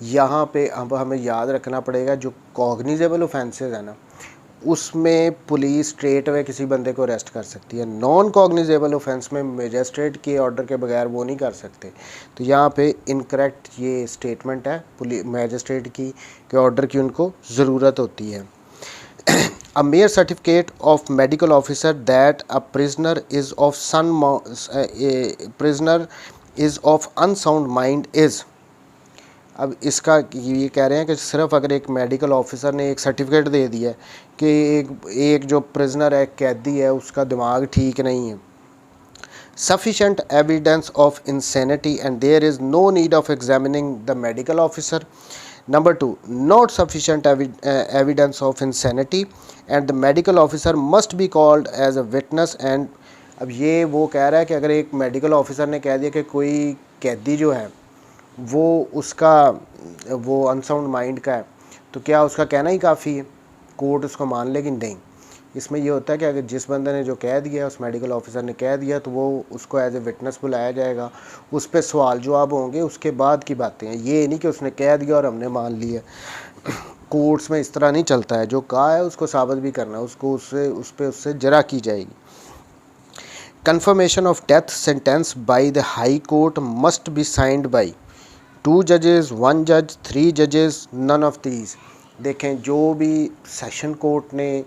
यहाँ पे अब हमें याद रखना पड़ेगा जो कॉग्निजेबल ऑफेंसेस है ना, उसमें पुलिस स्ट्रेट अवे किसी बंदे को अरेस्ट कर सकती है। नॉन कॉग्निजेबल ऑफेंस में मजिस्ट्रेट के ऑर्डर के बगैर वो नहीं कर सकते। तो यहाँ पे इनकरेक्ट ये स्टेटमेंट है, पुलिस मजिस्ट्रेट की के ऑर्डर की उनको ज़रूरत होती है। A mere certificate of medical officer that a prisoner is of unsound mind is। अब इसका ये कह रहे हैं कि सिर्फ अगर एक मेडिकल ऑफिसर ने एक सर्टिफिकेट दे दिया है कि एक जो प्रिजनर है, कैदी है, उसका दिमाग ठीक नहीं है, sufficient evidence of insanity and there is no need of examining the medical officer. Number 2, not sufficient evidence of insanity and the medical officer must be called as a witness and अब ये वो कह रहा है कि अगर एक मेडिकल ऑफिसर ने कह दिया कि कोई कैदी जो है वो अनसाउंड माइंड का है, तो क्या उसका कहना ही काफ़ी है, कोर्ट उसको मान लेगी? नहीं। इसमें ये होता है कि अगर जिस बंदे ने जो कह दिया, उस मेडिकल ऑफिसर ने कह दिया, तो वो उसको एज ए विटनेस बुलाया जाएगा, उस पर सवाल जवाब होंगे, उसके बाद की बातें हैं। ये नहीं कि उसने कह दिया और हमने मान लिया। कोर्ट्स में इस तरह नहीं चलता है, जो कहा है उसको साबित भी करना है, उसको उससे जरा की जाएगी। Confirmation of death sentence by the High Court must be signed by 2 judges, 1 judge, 3 judges, none of these। देखें, जो भी सेशन कोर्ट ने,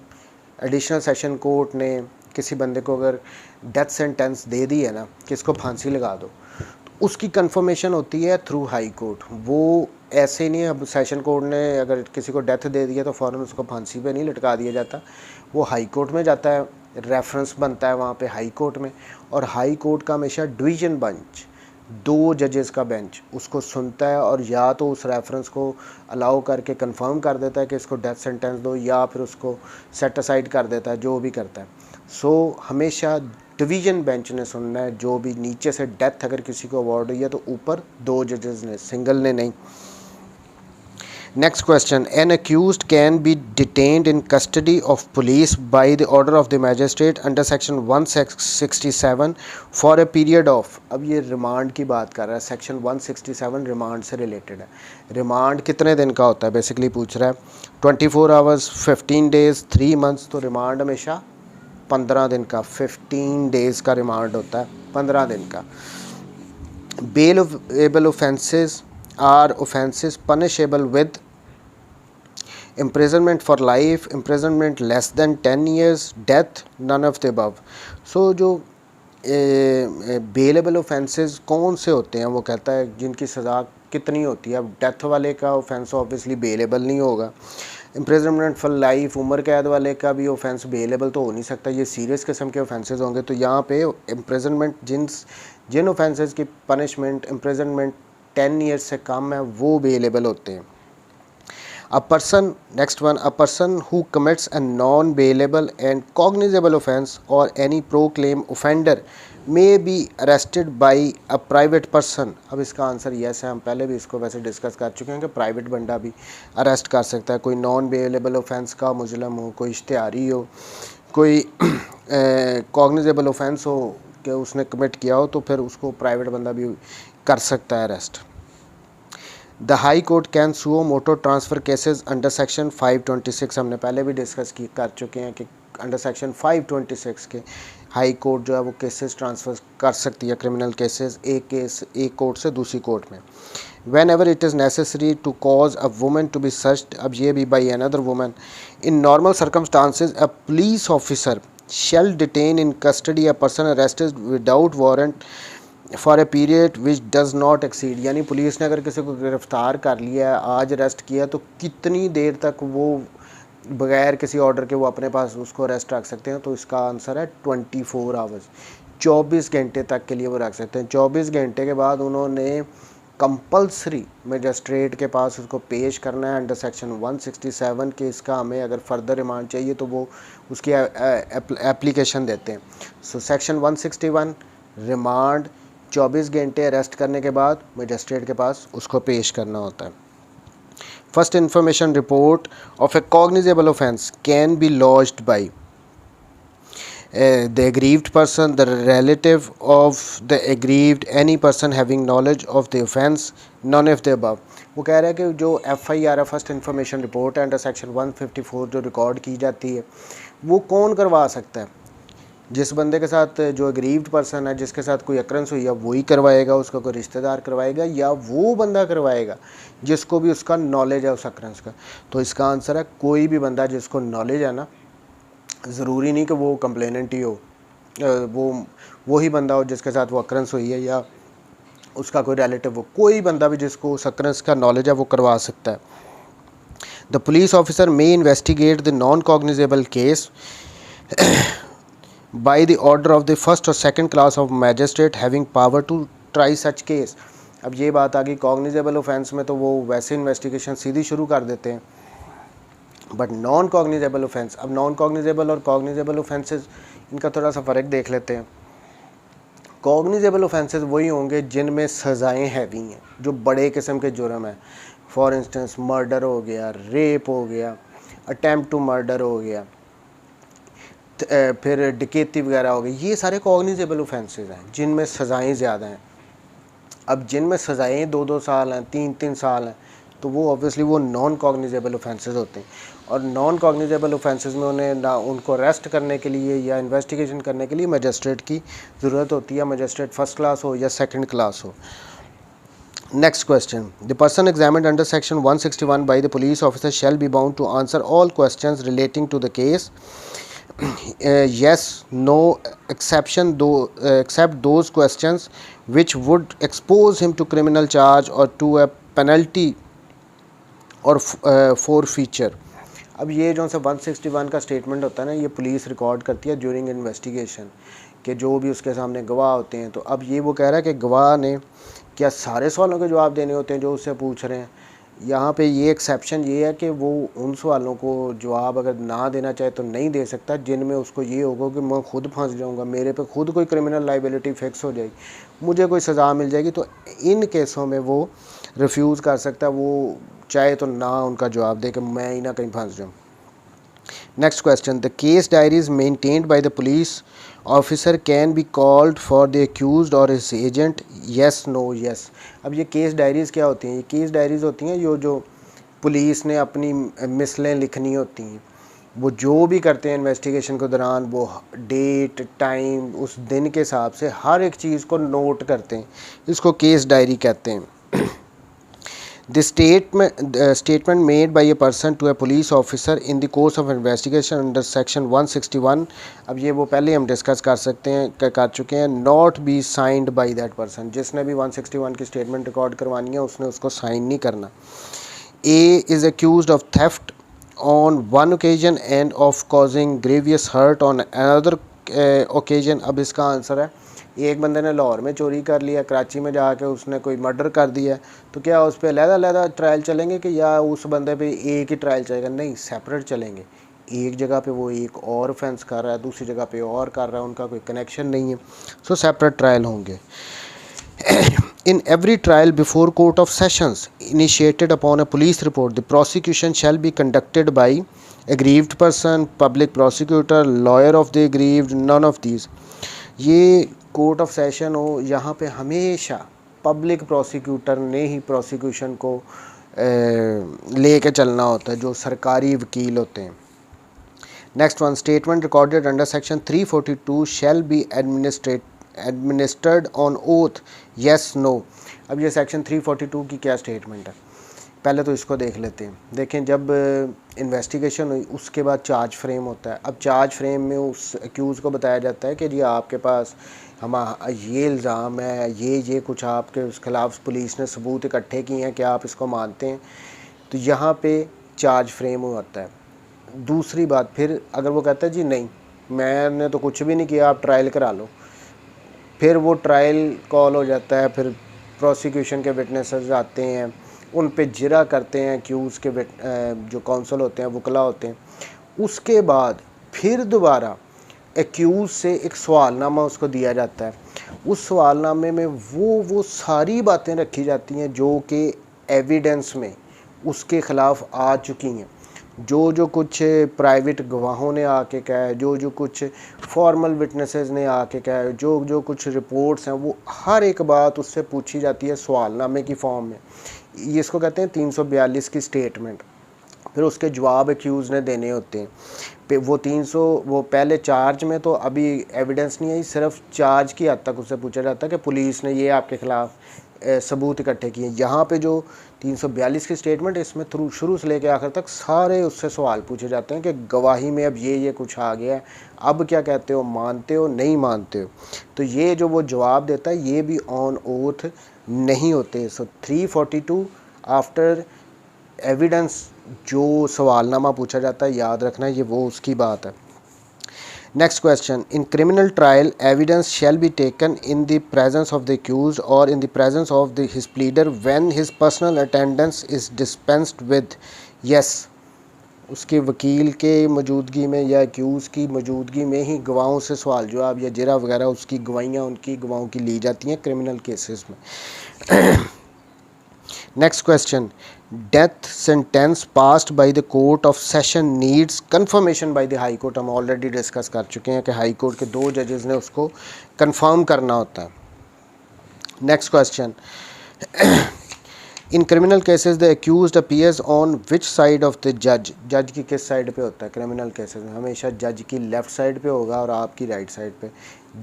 एडिशनल सेशन कोर्ट ने किसी बंदे को अगर डेथ सेंटेंस दे दी है ना कि इसको फांसी लगा दो, तो उसकी कंफर्मेशन होती है थ्रू हाई कोर्ट। वो ऐसे नहीं है, अब सेशन कोर्ट ने अगर किसी को डेथ दे दिया तो फ़ौरन उसको फांसी पे नहीं लटका दिया जाता, वो हाई कोर्ट में जाता है, रेफरेंस बनता है वहाँ पे हाई कोर्ट में, और हाई कोर्ट का हमेशा डिवीज़न बेंच, 2 जजेस का बेंच उसको सुनता है और या तो उस रेफरेंस को अलाउ करके कंफर्म कर देता है कि इसको डेथ सेंटेंस दो, या फिर उसको सेट असाइड कर देता है, जो भी करता है। सो हमेशा डिवीज़न बेंच ने सुनना है, जो भी नीचे से डेथ अगर किसी को अवार्ड हुई है तो ऊपर 2 जजेस ने, सिंगल ने नहीं। Next question, an accused can be detained in custody of police by the order of the magistrate under section 167 for a period of। अब ये रिमांड की बात कर रहा है, सेक्शन 167 रिमांड से रिलेटेड है। रिमांड कितने दिन का होता है बेसिकली पूछ रहा है, 24 आवर्स, 15 डेज़, 3 मंथ्स। तो रिमांड हमेशा 15 दिन का, 15 डेज़ का रिमांड होता है, 15 दिन का। Bailable offences are offences punishable with imprisonment for life, imprisonment less than 10 years, death, none of the above। so जो बेलेबल ऑफेंसेस कौन से होते हैं, वो कहता है जिनकी सज़ा कितनी होती है। अब डेथ वाले का ऑफेंस ऑब्वियसली बेलेबल नहीं होगा, इम्प्रिजनमेंट फॉर लाइफ, उम्र कैद वाले का भी ऑफेंस बेलेबल तो हो नहीं सकता, ये सीरियस किस्म के ऑफेंसेस होंगे। तो यहाँ पे इम्प्रिजनमेंट, जिन ऑफेंसेस की पनिशमेंट इम्प्रिजनमेंट 10 ईयर्स से कम है, वो बेलेबल होते हैं। A person, next one, a person who commits a non-bailable and cognizable offence or any proclaim offender may be arrested by a private person। अब इसका आंसर यस है, हम पहले भी इसको वैसे डिस्कस कर चुके हैं कि प्राइवेट बंदा भी अरेस्ट कर सकता है। कोई नॉन बेलेबल ऑफेंस का मुजलम हो, कोई इश्तिहारी हो, कोई कॉग्निजेबल ऑफेंस हो कि उसने कमिट किया हो, तो फिर उसको प्राइवेट बंदा भी कर सकता है arrest. The high court can suo motu transfer cases under section 526। हमने पहले भी डिस्कस कर चुके हैं कि अंडर सेक्शन 526 के हाई कोर्ट जो है वो केसेस ट्रांसफ़र कर सकती है, क्रिमिनल केसेस, एक कोर्ट से दूसरी कोर्ट में। Whenever it is necessary to cause a woman to be searched, अब ये भी by another woman in normal circumstances, a police officer shall detain in custody a person arrested without warrant for a period which does not exceed. यानी पुलिस ने अगर किसी को गिरफ़्तार कर लिया है, आज अरेस्ट किया, तो कितनी देर तक वो बग़ैर किसी ऑर्डर के वो अपने पास उसको अरेस्ट रख सकते हैं। तो इसका आंसर है 24 आवर्स, 24 घंटे तक के लिए वो रख सकते हैं। 24 घंटे के बाद उन्होंने कंपल्सरी मजिस्ट्रेट के पास उसको पेश करना है अंडर सेक्शन 167 के। इसका हमें अगर फर्दर रिमांड चाहिए तो वो उसकी एप्लीकेशन देते हैं। सो सेक्शन 161 रिमांड 24 घंटे अरेस्ट करने के बाद मजिस्ट्रेट के पास उसको पेश करना होता है। First information report of A cognizable offence can be lodged by the aggrieved person, the relative of the aggrieved, any person having knowledge of the offence, none of the above। वो कह रहा है कि जो FIR है first information report under section 154 जो रिकॉर्ड की जाती है वो कौन करवा सकता है? जिस बंदे के साथ जो अग्रीव्ड पर्सन है, जिसके साथ कोई अक्रंस हुई है, वही करवाएगा, उसका कोई रिश्तेदार करवाएगा, या वो बंदा करवाएगा जिसको भी उसका नॉलेज है उस अक्रंस का? तो इसका आंसर है कोई भी बंदा जिसको नॉलेज है ना, ज़रूरी नहीं कि वो कंप्लेनेंट ही हो, वो ही बंदा हो जिसके साथ वो अक्रंस हुई है या उसका कोई रिलेटिव हो, कोई बंदा भी जिसको उस अक्रंस का नॉलेज है वो करवा सकता है। The police officer may investigate the non cognizable case by the order of the first or second class of magistrate having power to try such case। अब ये बात आ गई कॉग्निजेबल ऑफेंस में, तो वो वैसे इन्वेस्टिगेशन सीधी शुरू कर देते हैं, बट नॉन कॉग्निजेबल ऑफेंस, अब नॉन कॉग्निजेबल और कॉग्निजेबल ऑफेंसेस इनका थोड़ा सा फ़र्क देख लेते हैं। कॉग्निजेबल ऑफेंसेस वही होंगे जिनमें सज़ाएँ हैवी हैं, जो बड़े किस्म के जुर्म हैं। फॉर इंस्टेंस मर्डर हो गया, रेप हो गया, अटैम्प्ट टू मर्डर हो गया, फिर डकैती वगैरह हो गई, ये सारे कॉग्निजेबल ऑफेंसेस हैं जिनमें सज़ाएँ ज़्यादा हैं। अब जिनमें सज़ाएँ 2-2 साल हैं, 3-3 साल हैं, तो वो ऑब्वियसली वो नॉन कॉग्निजेबल ऑफेंसेस होते हैं। और नॉन कॉग्निजेबल ऑफेंसेस में उन्हें ना उनको अरेस्ट करने के लिए या इन्वेस्टिगेशन करने के लिए मजिस्ट्रेट की ज़रूरत होती है, मजिस्ट्रेट फर्स्ट क्लास हो या सेकंड क्लास हो। Next question, the person examined under section 161 by the police officer shall be bound to answer all questions relating to the case, yes, no exception, though except those questions which would expose him to criminal charge or to a penalty और forfeiture। अब ये जो सा 161 का स्टेटमेंट होता है ना, ये पुलिस रिकॉर्ड करती है ड्यूरिंग इन्वेस्टिगेशन कि जो भी उसके सामने गवाह होते हैं। तो अब ये वो कह रहा है कि गवाह ने क्या सारे सवालों के जवाब देने होते हैं जो उससे पूछ रहे हैं? यहाँ पे ये एक्सेप्शन ये है कि वो उन सवालों को जवाब अगर ना देना चाहे तो नहीं दे सकता जिनमें उसको ये होगा कि मैं खुद फंस जाऊँगा, मेरे पे खुद कोई क्रिमिनल लाइबिलिटी फिक्स हो जाएगी, मुझे कोई सज़ा मिल जाएगी। तो इन केसों में वो रिफ्यूज़ कर सकता है, वो चाहे तो ना उनका जवाब दे कि मैं ही ना कहीं फंस जाऊँ। Next question, the case diaries maintained by the police officer can be called for the accused और his agent, yes no yes. अब ये केस डायरीज़ क्या होती हैं? ये केस डायरीज़ होती हैं जो पुलिस ने अपनी मिसलें लिखनी होती हैं, वो जो भी करते हैं इन्वेस्टिगेशन के दौरान, वो डेट टाइम उस दिन के हिसाब से हर एक चीज़ को नोट करते हैं, इसको केस डायरी कहते हैं। The statement made by a person to a police officer in the course of investigation under section 161, अब ये वो पहले हम डिस्कस कर सकते हैं कर चुके हैं, not be signed by that person. जिसने भी 161 की स्टेटमेंट रिकॉर्ड करवानी है उसने उसको साइन नहीं करना। A is accused of theft on one occasion and of causing grievous hurt on another occasion। अब इसका आंसर है एक बंदे ने लाहौर में चोरी कर लिया, कराची में जाके उसने कोई मर्डर कर दिया, तो क्या उस पर अलग-अलग ट्रायल चलेंगे कि या उस बंदे पे एक ही ट्रायल चलेगा? नहीं, सेपरेट चलेंगे। एक जगह पे वो एक और ऑफेंस कर रहा है, दूसरी जगह पे और कर रहा है, उनका कोई कनेक्शन नहीं है, सो सेपरेट ट्रायल होंगे। In every trial before court of sessions initiated upon a police report, the prosecution shall be conducted by aggrieved person, public prosecutor, lawyer of the aggrieved, none of these। ये कोर्ट ऑफ सेशन हो, यहाँ पे हमेशा पब्लिक प्रोसिक्यूटर ने ही प्रोसिक्यूशन को ले के चलना होता है, जो सरकारी वकील होते हैं। Next one, statement recorded under section 342 shall be administered on oath, yes no. अब ये सेक्शन 342 की क्या स्टेटमेंट है, पहले तो इसको देख लेते हैं। देखें, जब इन्वेस्टिगेशन हुई उसके बाद चार्ज फ्रेम होता है। अब चार्ज फ्रेम में उस एक्यूज़ को बताया जाता है कि जी आपके पास हम ये इल्ज़ाम है, ये कुछ आपके उस खिलाफ पुलिस ने सबूत इकट्ठे किए हैं, क्या आप इसको मानते हैं? तो यहाँ पे चार्ज फ्रेम होता है। दूसरी बात, फिर अगर वो कहता है जी नहीं मैंने तो कुछ भी नहीं किया, आप ट्रायल करा लो, फिर वो ट्रायल कॉल हो जाता है, फिर प्रोसिक्यूशन के विटनेसेस आते हैं, उन पे जिरा करते हैं एक्यूज़ के जो काउंसिल होते हैं, वकला होते हैं। उसके बाद फिर दोबारा एक्यूज़ से एक सवालनामा उसको दिया जाता है। उस सवालनामे में वो सारी बातें रखी जाती हैं जो कि एविडेंस में उसके ख़िलाफ़ आ चुकी हैं। जो कुछ प्राइवेट गवाहों ने आके कहा है, जो कुछ फॉर्मल विटनेसेस ने आके कहा है, जो कुछ रिपोर्ट्स हैं, वो हर एक बात उससे पूछी जाती है सवालनामे की फॉर्म में। ये इसको कहते हैं 342 की स्टेटमेंट। फिर उसके जवाब एक्यूज़ ने देने होते हैं। वो 300 वो पहले चार्ज में तो अभी एविडेंस नहीं आई, सिर्फ चार्ज की हद तक उससे पूछा जाता है कि पुलिस ने ये आपके ख़िलाफ़ सबूत इकट्ठे किए। यहाँ पे जो 342 की स्टेटमेंट, इसमें शुरू से लेकर आखिर तक सारे उससे सवाल पूछे जाते हैं कि गवाही में अब ये कुछ आ गया है, अब क्या कहते हो, मानते हो नहीं मानते हो। तो ये जो वो जवाब देता है ये भी ऑन ओथ नहीं होते। सो 342 आफ्टर एविडेंस जो सवालनामा पूछा जाता है, याद रखना ये वो उसकी बात है। Next question, in criminal trial evidence shall be taken in the presence of the accused और in the presence of the his pleader when his personal attendance is dispensed with. Yes, उसके वकील के मौजूदगी में या एक्यूज़ की मौजूदगी में ही गवाहों से सवाल जवाब या जिरा वगैरह उसकी गवाहियाँ उनकी गवाहों की ली जाती हैं क्रिमिनल केसेस में। Next question, death sentence passed by the court of session needs confirmation by the high court. हम ऑलरेडी डिस्कस कर चुके हैं कि हाई कोर्ट के 2 जजेस ने उसको कंफर्म करना होता है। Next question, in criminal cases the accused appears on which side of the जज। जज की किस साइड पे होता है क्रिमिनल केसेस में? हमेशा जज की लेफ़्ट साइड पे होगा और आपकी राइट साइड पे।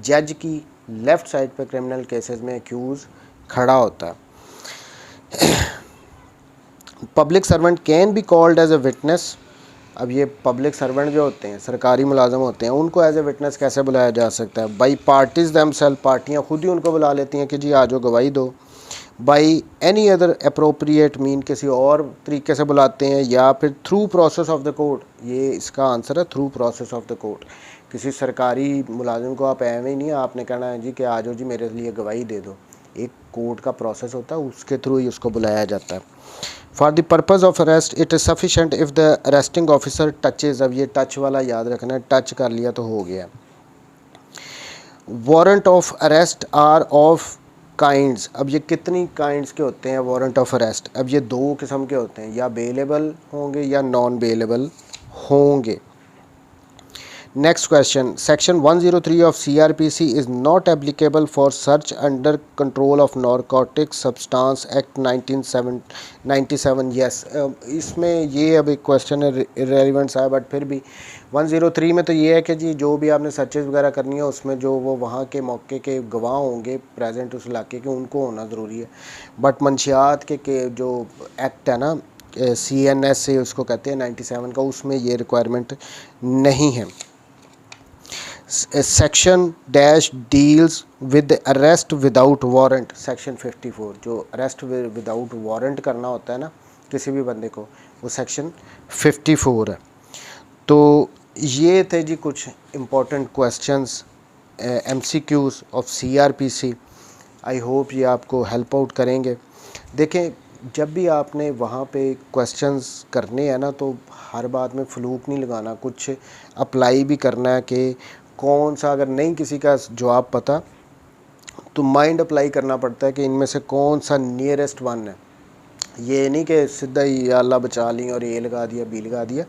जज की लेफ़्ट साइड पे क्रिमिनल केसेस में एक्यूज़ खड़ा होता है। Public servant can be called as a witness. अब ये पब्लिक सर्वेंट जो होते हैं, सरकारी मुलाजम होते हैं, उनको एज ए विटनेस कैसे बुलाया जा सकता है? बाई पार्टीज देमसेल्फ, पार्टियाँ खुद ही उनको बुला लेती हैं कि जी आ जाओ गवाही दो। By any other appropriate mean, किसी और तरीके से बुलाते हैं, या फिर through process of the court. ये इसका आंसर है, through process of the court. किसी सरकारी मुलाजिम को आप एवं ही नहीं आपने कहना है जी कि आ जाओ जी मेरे लिए गवाही दे दो। एक कोर्ट का प्रोसेस होता है, उसके थ्रू ही उसको बुलाया जाता है। For the purpose of arrest it is sufficient if the arresting officer touches. अब ये टच वाला याद रखना है, टच कर लिया तो हो गया। Warrant of arrest are of kinds. अब ये कितनी काइंड्स के होते हैं वारंट ऑफ अरेस्ट? अब ये 2 किस्म के होते हैं, या बेलेबल होंगे या नॉन बेलेबल होंगे। Next question, section 103 of CRPC is not applicable for search under control of narcotic substance act 1997। Yes, इसमें ये अब एक क्वेश्चन है इरेलीवेंट सा है, बट फिर भी 103 में तो ये है कि जी जो भी आपने सर्चेज वगैरह करनी है उसमें जो वो वहाँ के मौके के गवाह होंगे प्रेजेंट उस इलाके के, उनको होना ज़रूरी है। बट मंशियात के जो एक्ट है ना, CNS से उसको कहते हैं 97 का, उसमें ये रिक्वायरमेंट नहीं है। Section dash deals with arrest without warrant. Section 54 जो अरेस्ट विदाउट वारंट करना होता है ना किसी भी बंदे को, वो सेक्शन 54 है। तो ये थे जी कुछ important questions MCQs of CRPC। I hope ये आपको हेल्प आउट करेंगे। देखें, जब भी आपने वहाँ पे क्वेश्चंस करने हैं ना, तो हर बात में फ्लूक नहीं लगाना, कुछ अप्लाई भी करना है कि कौन सा, अगर नहीं किसी का जवाब पता तो माइंड अप्लाई करना पड़ता है कि इनमें से कौन सा नियरेस्ट वन है। ये नहीं कि सीधा ही अल्लाह बचा ली और ये लगा दिया बी लगा दिया,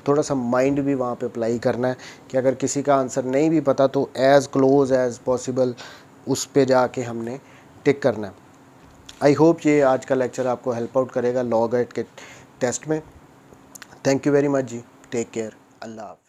थोड़ा सा माइंड भी वहाँ पे अप्लाई करना है कि अगर किसी का आंसर नहीं भी पता तो एज़ क्लोज एज़ पॉसिबल उस पे जाके हमने टिक करना है। आई होप ये आज का लेक्चर आपको हेल्प आउट करेगा लॉ गेट के टेस्ट में। थैंक यू वेरी मच जी, टेक केयर, अल्लाह हाफ़िज़।